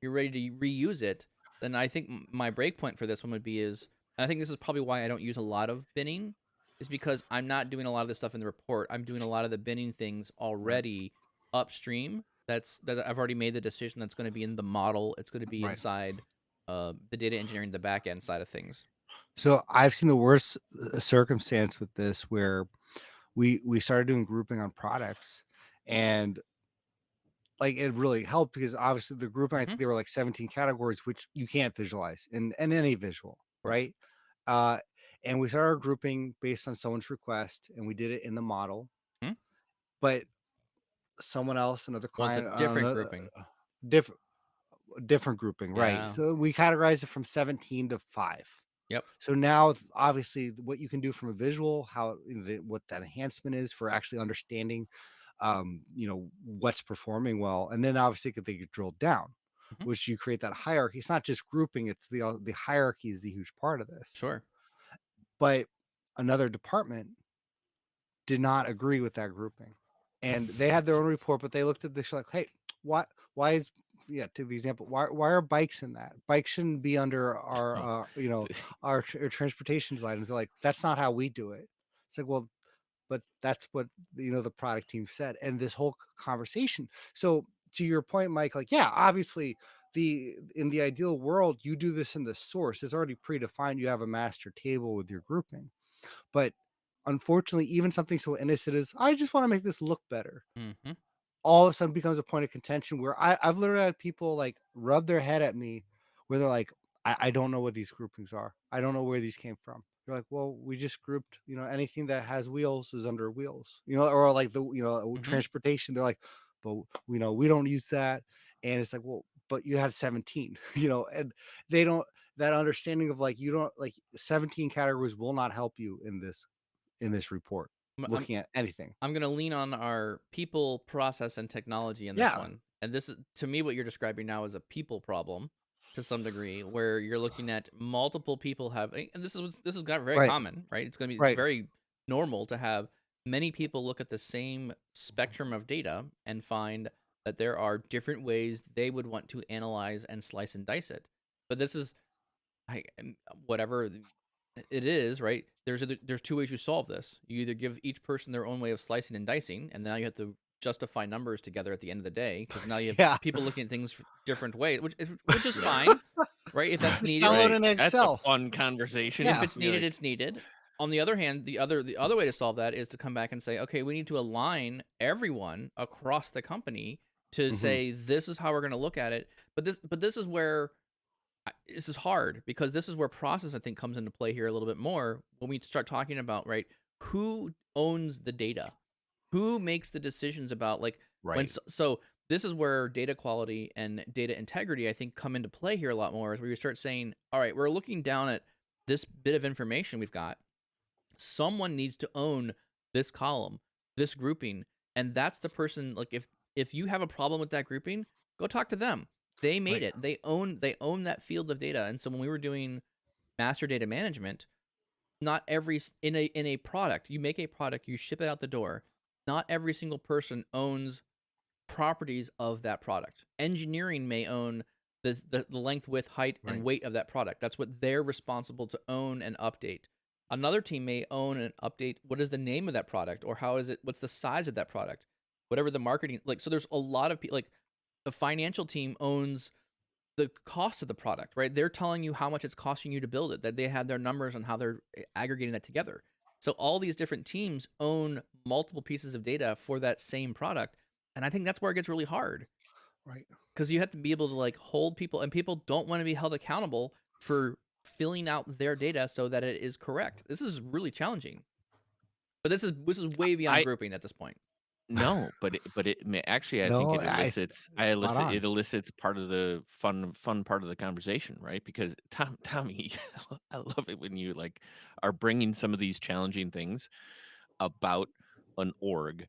You're ready to reuse it. Then I think my break point for this one would be and I think this is probably why I don't use a lot of binning, is because I'm not doing a lot of this stuff in the report. I'm doing a lot of the binning things already upstream. That I've already made the decision that's going to be in the model. It's going to be inside the data engineering, the back end side of things. So I've seen the worst circumstance with this where we started doing grouping on products, and like it really helped because obviously the grouping, I think there were like 17 categories, which you can't visualize in any visual, right? And we started grouping based on someone's request, and we did it in the model. But someone else, another client, it's a different grouping. Different grouping, right? So we categorized it from 17 to 5. Yep. So now, obviously, what you can do from a visual, what that enhancement is for actually understanding, what's performing well, and then obviously they get drilled down, which you create that hierarchy. It's not just grouping; it's the hierarchy is the huge part of this. Sure. But another department did not agree with that grouping, and they had their own report, but they looked at this like, hey, why is to the example, why are bikes in that? Bikes shouldn't be under our our transportation line. And they're like, that's not how we do it. It's like, well, but that's what the product team said, and this whole conversation. So to your point, Mike, like, yeah, obviously in the ideal world, you do this in the source. It's already predefined. You have a master table with your grouping, but unfortunately, even something so innocent as I just want to make this look better, all of a sudden becomes a point of contention where I've literally had people like rub their head at me where they're like, I don't know what these groupings are. I don't know where these came from. You're like, well, we just grouped, anything that has wheels is under wheels, or like the transportation. They're like, but we don't use that. And it's like, well, but you had 17, and they don't, that understanding of like, you don't like 17 categories will not help you in this report looking at anything. I'm going to lean on our people, process, and technology in this one. And this is, to me, what you're describing now is a people problem to some degree, where you're looking at multiple people and this is got very common, right? It's going to be it's very normal to have many people look at the same spectrum of data and find that there are different ways they would want to analyze and slice and dice it. But this is whatever it is, right? There's two ways you solve this. You either give each person their own way of slicing and dicing, and now you have to justify numbers together at the end of the day, because now you have people looking at things different ways, which is fine, right? If that's needed, download an Excel. That's a fun conversation. If it's needed, it's needed. On the other hand, the other way to solve that is to come back and say, okay, we need to align everyone across the company to say this is how we're going to look at it. But this is where this is hard, because this is where process, I think, comes into play here a little bit more when we start talking about, right, who owns the data, who makes the decisions about so this is where data quality and data integrity, I think, come into play here a lot more, is where you start saying, all right, we're looking down at this bit of information we've got. Someone needs to own this column, this grouping, and that's the person. Like, if you have a problem with that grouping, go talk to them. They made it. They own that field of data. And so when we were doing master data management, not every in a product, you make a product, you ship it out the door. Not every single person owns properties of that product. Engineering may own the length, width, height, and weight of that product. That's what they're responsible to own and update. Another team may own and update what is the name of that product, or what's the size of that product, whatever the marketing, so there's a lot of people, like the financial team owns the cost of the product, right? They're telling you how much it's costing you to build it, that they have their numbers on how they're aggregating that together. So all these different teams own multiple pieces of data for that same product. And I think that's where it gets really hard. Right. Because you have to be able to hold people, and people don't want to be held accountable for filling out their data so that it is correct. This is really challenging. But this is way beyond grouping at this point. No, but actually, I think No, it elicits spot on. it elicits part of the fun part of the conversation, right? Because Tommy, I love it when you like are bringing some of these challenging things about an org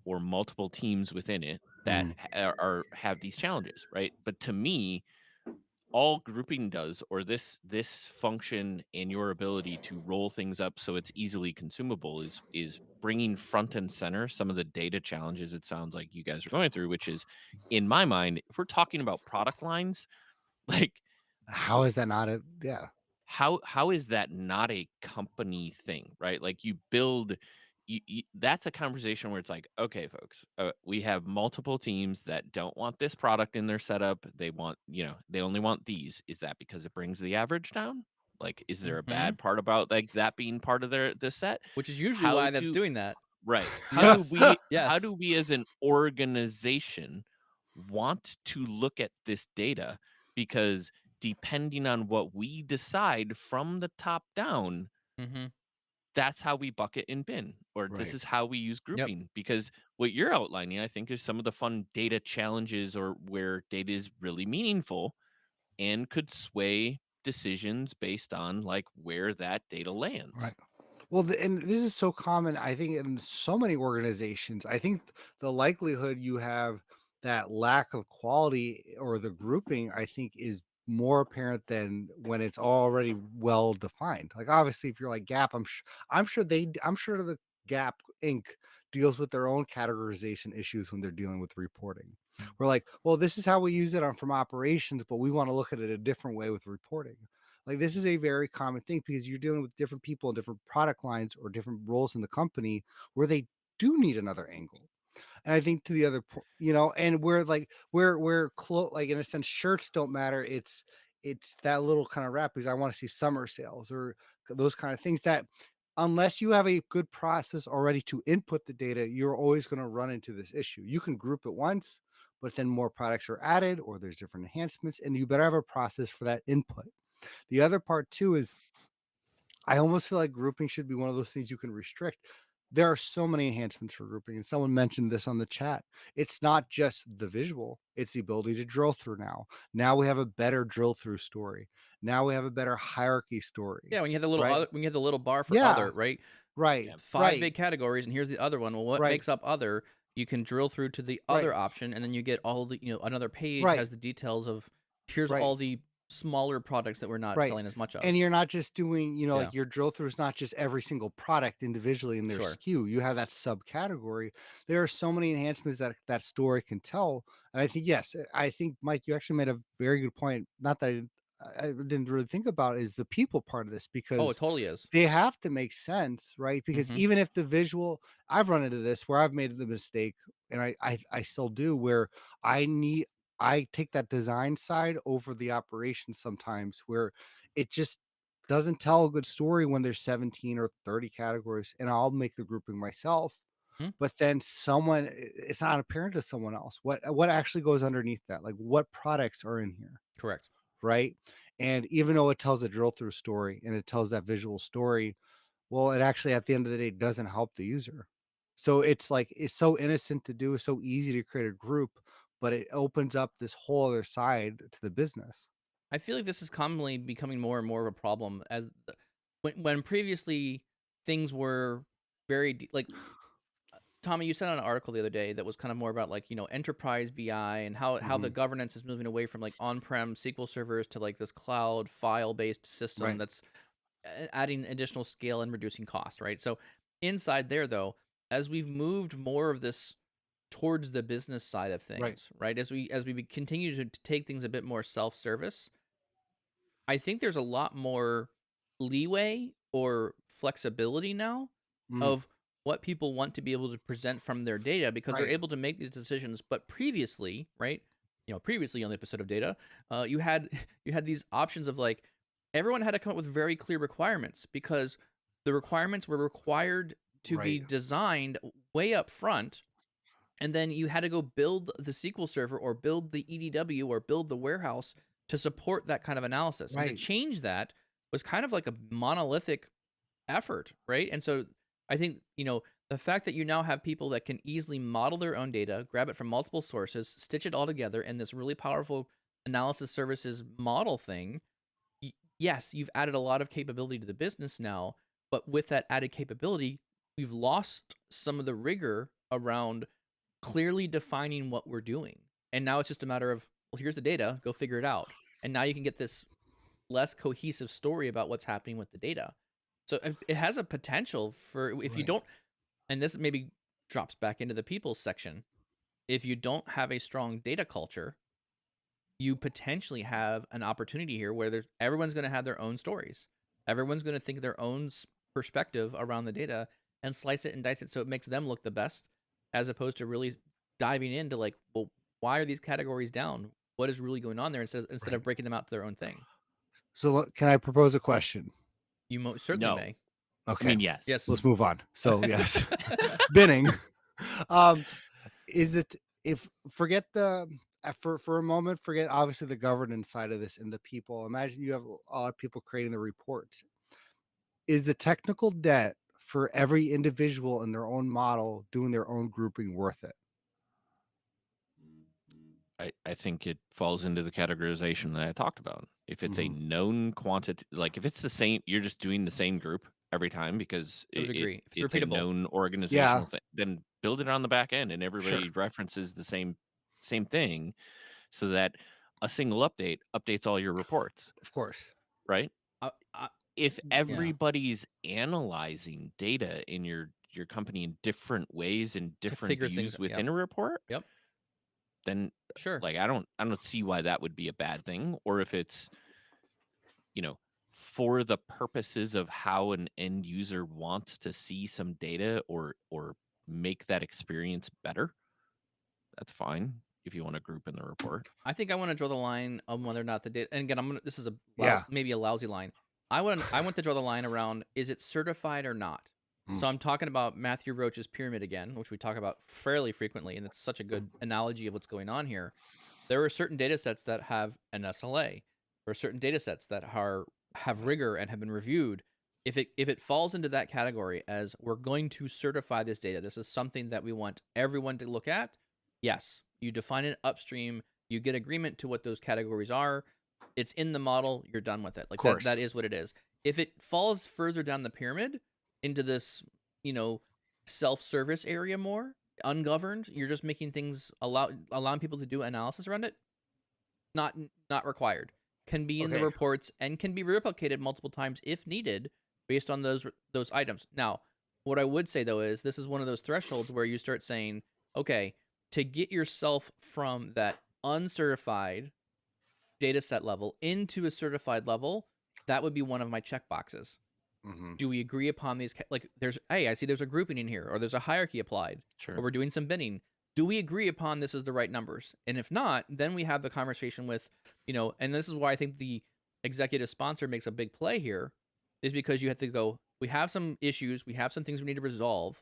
or multiple teams within it that Mm. have these challenges, right? But to me, all grouping does, or this function and your ability to roll things up so it's easily consumable, is bringing front and center some of the data challenges it sounds like you guys are going through, which is, in my mind, if we're talking about product lines, like How is that not a how is that not a company thing, right? Like you build that's a conversation where it's like, okay, folks, we have multiple teams that don't want this product in their setup. They want, they only want these. Is that because it brings the average down? Like, is there a Mm-hmm. bad part about like that being part of the set? Which is usually How why that's do doing that. Right. Yes. How Yes. do we as an organization want to look at this data? Because depending on what we decide from the top down, Mm-hmm. that's how we bucket and bin, or this right. is how we use Yep. grouping. Because what you're outlining, I think, is some of the fun data challenges, or where data is really meaningful and could sway decisions based on like where that data lands. Right. Well, and this is so common, I think, in so many organizations. I think the likelihood you have that lack of quality or the grouping, I think, is more apparent than when it's already well defined. Like, obviously, if you're like Gap, I'm sure the Gap Inc. deals with their own categorization issues when they're dealing with reporting. We're like, well, this is how we use it on from operations, but we want to look at it a different way with reporting. Like, this is a very common thing because you're dealing with different people and different product lines or different roles in the company where they do need another angle. And I think to the other, and where like where like in a sense, shirts don't matter. It's that little kind of wrap because I want to see summer sales or those kind of things that unless you have a good process already to input the data, you're always going to run into this issue. You can group it once, but then more products are added or there's different enhancements, and you better have a process for that input. The other part too is I almost feel like grouping should be one of those things you can restrict. There are so many enhancements for grouping, and someone mentioned this on the chat. It's not just the visual, it's the ability to drill through now. Now we have a better drill through story. Now we have a better hierarchy story, Yeah, when you have the little right? other, when you have the little bar for Yeah, other, right? right, Yeah. 5 right, big categories, and here's the other one. Well, what right, makes up other? You can drill through to the right, other option, and then you get all the, another page right, has the details of here's right. all the smaller products that we're not Right. selling as much of. And you're not just doing, Yeah, like your drill through is not just every single product individually in their sure. SKU. You have that subcategory. There are so many enhancements that that story can tell. And I think, yes, I think, Mike, you actually made a very good point. Not that I didn't really think about it, is the people part of this Oh, it because totally is. they have to make sense, right? Because Mhm. even if the visual, I've run into this where I've made the mistake, and I still do, where I need I take that design side over the operation sometimes, where it just doesn't tell a good story when there's 17 or 30 categories, and I'll make the grouping myself. Mhm. But then it's not apparent to someone else what actually goes underneath that, like what products are in here, Correct. right? And even though it tells a drill through story and it tells that visual story, well, it actually at the end of the day doesn't help the user. So it's like it's so innocent to do, it's so easy to create a group, but it opens up this whole other side to the business. I feel like this is commonly becoming more and more of a problem as when previously things were very like Tommy, you sent out an article the other day that was kind of more about like, enterprise BI and how the Mhm. governance is moving away from like on-prem SQL servers to like this cloud file-based system Right, that's adding additional scale and reducing cost, right? So inside there though, as we've moved more of this towards the business side of right. things, right? As we continue to take things a bit more self-service, I think there's a lot more leeway or flexibility now Mm, of what people want to be able to present from their data because they're right, able to make these decisions. But previously, right? Previously on the episode of data, you had you had these options of like everyone had to come up with very clear requirements because the requirements were required to be right, designed way up front, and then you had to go build the SQL server or build the EDW or build the warehouse to support that kind of analysis. And to right. change that was kind of like a monolithic effort, right? And so I think, The fact that you now have people that can easily model their own data, grab it from multiple sources, stitch it all together in this really powerful analysis services model thing. Yes, you've added a lot of capability to the business now, but with that added capability, we've lost some of the rigor around clearly defining what we're doing. And now it's just a matter of, well, here's the data, go figure it out. And now you can get this less cohesive story about what's happening with the data. So it has a potential for, if you don't, and this maybe drops back into the people section, if you don't have a strong data culture, you potentially have an opportunity here where everyone's going to have their own stories. Everyone's going to think their own perspective around the data and slice it and dice it so it makes them look the best, as opposed to really diving into like, well, why are these categories down? What is really going on there instead of breaking them out to their own thing? So can I propose a question? You certainly may. Okay. I mean, yes. Let's move on. So yes, binning. Is it forget the for a moment, forget obviously the governance side of this and the people. Imagine you have a lot of people creating the reports. Is the technical debt for every individual in their own model doing their own grouping worth it? I think it falls into the categorization that I talked about. If it's a known quantity, like if it's the same, you're just doing the same group every time because I would agree. If it's it's a repeatable. known organizational thing, then build it on the back end and everybody references the same thing so that a single update updates all your reports. Of course. Right? If everybody's analyzing data in your company in different ways and different views within a report, then like I don't see why that would be a bad thing. Or if it's, for the purposes of how an end user wants to see some data or make that experience better, that's fine if you want to group in the report. I think I want to draw the line on whether or not the data, and again, this is maybe a lousy line. I want to draw the line around, is it certified or not? So I'm talking about Matthew Roach's pyramid again, which we talk about fairly frequently, and it's such a good analogy of what's going on here. There are certain data sets that have an SLA. There are certain data sets that have rigor and have been reviewed. If it falls into that category as we're going to certify this data, this is something that we want everyone to look at, yes, you define it upstream, you get agreement to what those categories are, it's in the model, you're done with it. Like that is what it is. If it falls further down the pyramid into this, self-service area more, ungoverned, you're just making things allowing people to do analysis around it, not required. Can be in the reports and can be replicated multiple times if needed based on those items. Now, what I would say though is this is one of those thresholds where you start saying, okay, to get yourself from that uncertified data set level into a certified level, that would be one of my checkboxes. Do we agree upon these? Like, I see there's a grouping in here, or there's a hierarchy applied, or we're doing some binning. Do we agree upon this is the right numbers? And if not, then we have the conversation with, and this is why I think the executive sponsor makes a big play here, is because you have to go, we have some issues, we have some things we need to resolve.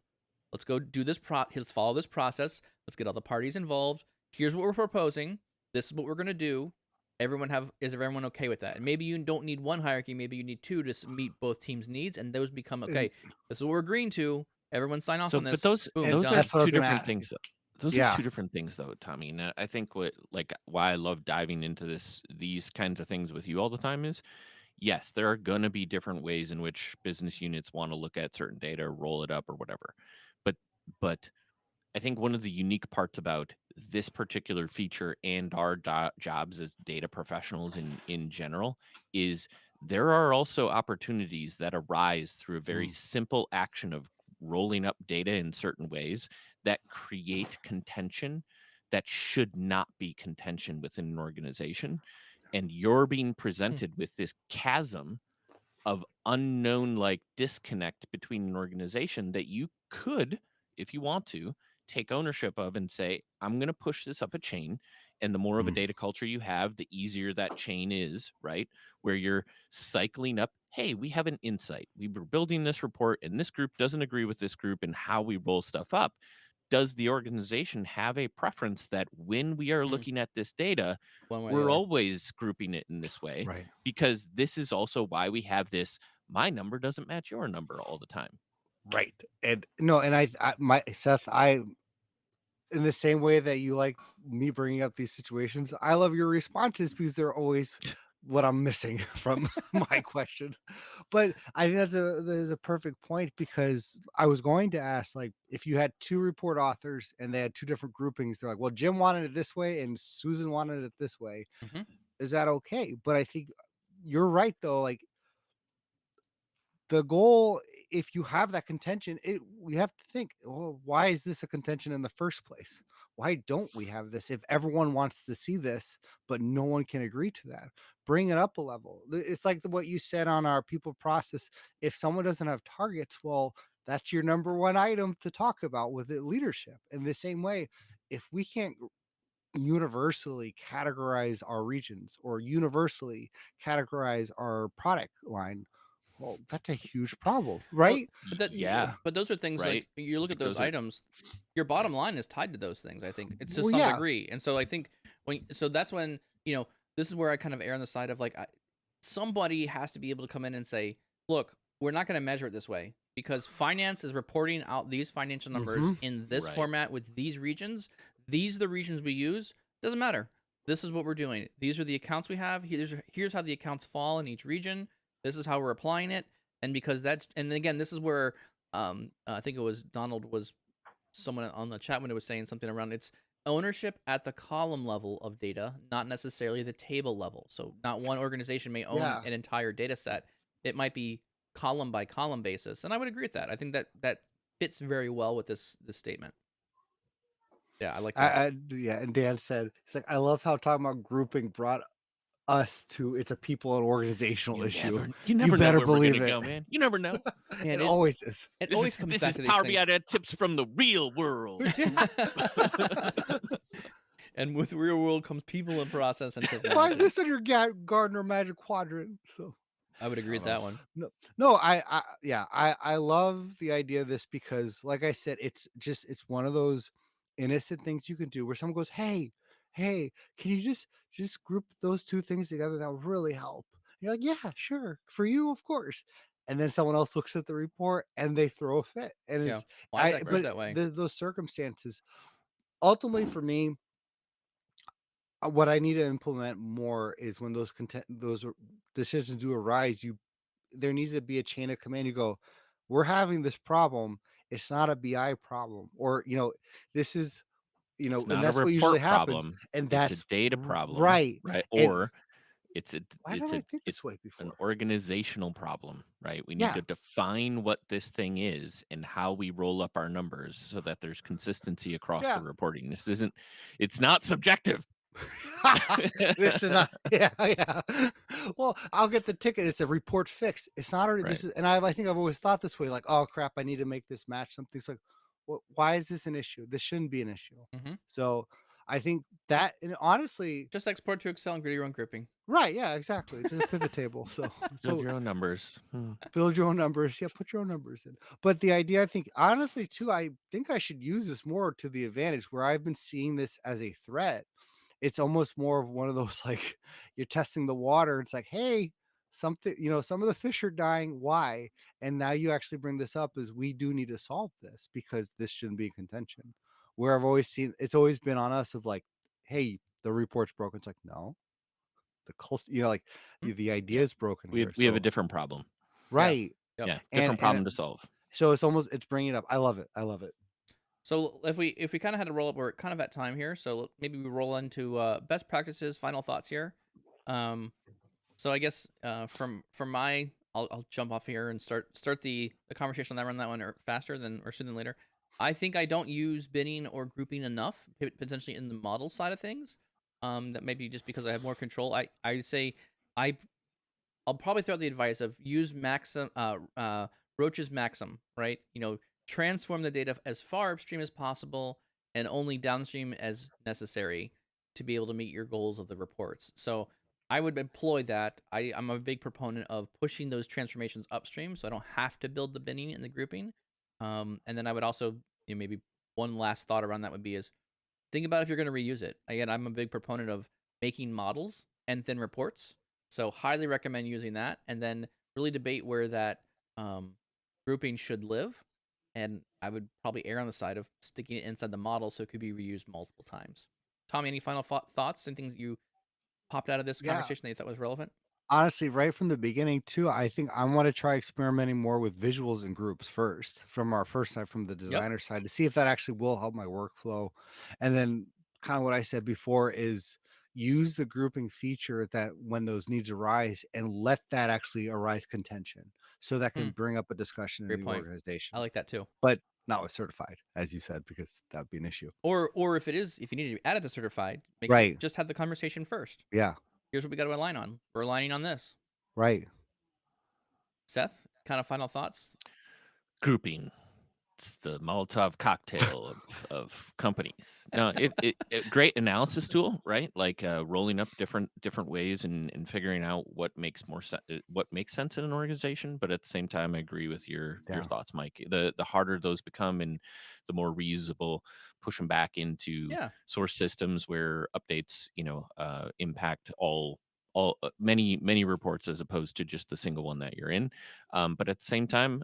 Let's go do this. Let's follow this process. Let's get all the parties involved. Here's what we're proposing. This is what we're going to do. Is everyone okay with that? And maybe you don't need one hierarchy, maybe you need two to meet both teams' needs, and those become okay. This is what we're agreeing to. Everyone sign off on this. But those are two different things. Those are two different things, though, Tommy. And I think why I love diving into these kinds of things with you all the time is, yes, there are going to be different ways in which business units want to look at certain data, roll it up, or whatever. But I think one of the unique parts about this particular feature and our jobs as data professionals in general is there are also opportunities that arise through a very simple action of rolling up data in certain ways that create contention that should not be contention within an organization. And you're being presented with this chasm of unknown disconnect between an organization that you could, if you want to, take ownership of and say, I'm going to push this up a chain. And the more of a data culture you have, the easier that chain is, right? Where you're cycling up, hey, we have an insight. We were building this report and this group doesn't agree with this group and how we roll stuff up. Does the organization have a preference that when we are looking at this data, we're always grouping it in this way? Right. Because this is also why we have this, my number doesn't match your number all the time. Right. And no, and my Seth, in the same way that you like me bringing up these situations, I love your responses because they're always what I'm missing from my questions. But I think that's a perfect point, because I was going to ask, like, if you had two report authors and they had two different groupings, they're like, well, Jim wanted it this way and Susan wanted it this way. Mhm. Is that okay? But I think you're right, though. Like, the goal, if you have that contention, we have to think, well, why is this a contention in the first place? Why don't we have this if everyone wants to see this but no one can agree to that? Bring it up a level. It's like what you said on our people process. If someone doesn't have targets, well, that's your number one item to talk about with it, leadership. In the same way, if we can't universally categorize our regions or universally categorize our product line, well, that's a huge problem, Well, right? but that Yeah, but those are things right. like you look at Like those those are items, your bottom line is tied to those things. I think it's to Well, some yeah. degree, and so I think that's when this is where I kind of err on the side of like somebody has to be able to come in and say, look, we're not going to measure it this way because finance is reporting out these financial numbers in this Right. format with these regions. These are the regions we use. Doesn't matter. This is what we're doing. These are the accounts we have. Here's how the accounts fall in each region. This is how we're applying it. And because and again, this is where I think it was Donald was someone on the chat window was saying something around it's ownership at the column level of data, not necessarily the table level. So not one organization may own Yeah. an entire data set. It might be column by column basis. And I would agree with that. I think that fits very well with this statement. Yeah, I like that. Yeah, and Dan said, it's like, I love how talking about grouping brought us to it's a people and organizational issue. You You never know better where we're believe gonna it. go, man. You never know. It Man, always is. it This always is comes this back is to these Power things. BI tips from the real world. And with real world comes people and process and Find technology. this on your Gartner Magic Quadrant. So I would agree with that one. No, I love the idea of this because, like I said, it's one of those innocent things you can do where someone goes, hey, can you just group those two things together? That would really help. And you're like, yeah, sure, for you, of course. And then someone else looks at the report and they throw a fit. And Yeah. it's Why is that group but that way? those circumstances, ultimately for me, what I need to implement more is when those decisions do arise, there needs to be a chain of command. You go, we're having this problem. It's not a BI problem, or this is It's and not a that's what usually report happens. problem. And It's a that's data problem, right. right? And Or it's a why it's didn't I a think it's this way an before? organizational problem, right? We need Yeah. to define what this thing is and how we roll up our numbers so that there's consistency across the reporting. It's not subjective. This is not, yeah. Well, I'll get the ticket. It's a report fix. It's not already, this Right. is, and I think I've always thought this way, like, oh crap, I need to make this match something. It's like, well, why is this an issue? This shouldn't be an issue. So I think that, and honestly, Just export to Excel and create your own grouping. right. Yeah, exactly. Just a pivot table. So Build your own numbers. build your own numbers. Yeah, put your own numbers in. But the idea, I think, honestly, too, I think I should use this more to the advantage where I've been seeing this as a threat. It's almost more of one of those, like, you're testing the water. It's like, hey, something, some of the fish are dying. Why? And now you actually bring this up as we do need to solve this because this shouldn't be in contention. Where I've always seen it's always been on us of like, hey, the report's broken. It's like, no, the culture, like the idea is broken here. We have a different problem. Right. Yeah. Different problem to solve. So it's bringing it up. I love it. I love it. So if we kind of had to roll up, we're kind of at time here. So maybe we roll into best practices, final thoughts here. So I guess from my, I'll jump off here and start the conversation on that one faster or sooner than later. I think I don't use binning or grouping enough, potentially in the model side of things. That maybe just because I have more control. I say I'll probably throw out the advice of use Roach's maxim, right? Transform the data as far upstream as possible and only downstream as necessary to be able to meet your goals of the reports. So I would employ that. I'm a big proponent of pushing those transformations upstream so I don't have to build the binning and the grouping. And then I would also, maybe one last thought around that would be is think about if you're going to reuse it. Again, I'm a big proponent of making models and then reports. So highly recommend using that, and then really debate where that grouping should live. and I would probably err on the side of sticking it inside the model so it could be reused multiple times. Tommy, any final thoughts and things that you popped out of this Yeah. conversation that you thought was relevant? Honestly, right from the beginning too, I think I want to try experimenting more with visuals and groups first from our first side, from the Yep. designer side, to see if that actually will help my workflow. And then kind of what I said before is use the grouping feature that when those needs arise and let that actually arise contention. So that can Hmm. bring up a discussion in Great the point. I organization, like that too. but not with certified, as you said, because that would be an issue. Or if you need to add it to certified, make sure Right. just have the conversation first. Yeah. Here's what we got to align on. We're aligning on this. Right. Seth, kind of final thoughts? Grouping. It's the Molotov cocktail of companies. No, it great analysis tool, right? Like rolling up different ways and figuring out what makes what makes sense in an organization. But at the same time, I agree with your Yeah. thoughts, Mike. The harder those become, and the more reusable, push them back into source systems where updates, impact all many reports as opposed to just the single one that you're in. But at the same time,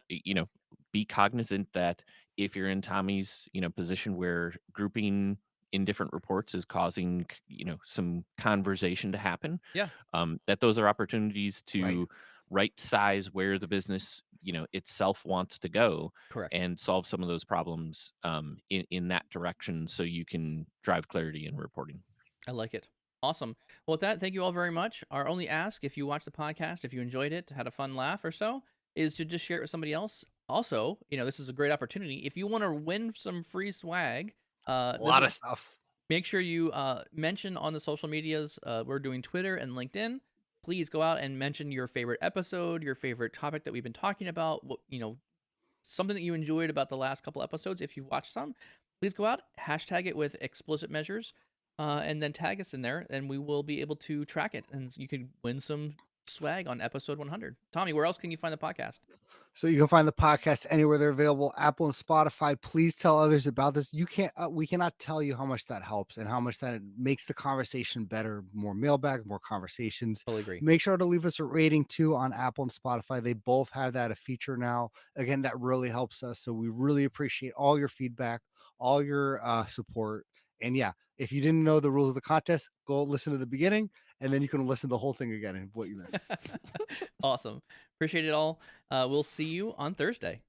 be cognizant that if you're in Tommy's, position where grouping in different reports is causing, some conversation to happen, Yeah. that those are opportunities Right. to right size where the business, itself wants to go Correct. and solve some of those problems in that direction so you can drive clarity in reporting. I like it. Awesome. Well, with that, thank you all very much. Our only ask, if you watch the podcast, if you enjoyed it, had a fun laugh or so, is to just share it with somebody else. Also, this is a great opportunity. If you want to win some free swag, A lot of stuff. make sure you mention on the social medias. We're doing Twitter and LinkedIn. Please go out and mention your favorite episode, your favorite topic that we've been talking about. Something that you enjoyed about the last couple episodes. If you've watched some, please go out, hashtag it with explicit measures, and then tag us in there, and we will be able to track it, and you can win some swag on episode 100. Tommy, where else can you find the podcast? So you can find the podcast anywhere they're available, Apple and Spotify. Please tell others about this. We cannot tell you how much that helps and how much that makes the conversation better. More mailbag, more conversations. Totally agree. Make sure to leave us a rating too on Apple and Spotify. They both have that a feature now. Again, that really helps us. So we really appreciate all your feedback, all your support. And yeah, if you didn't know the rules of the contest, go listen to the beginning, and then you can listen to the whole thing again and what you missed. Awesome. Appreciate it all. We'll see you on Thursday.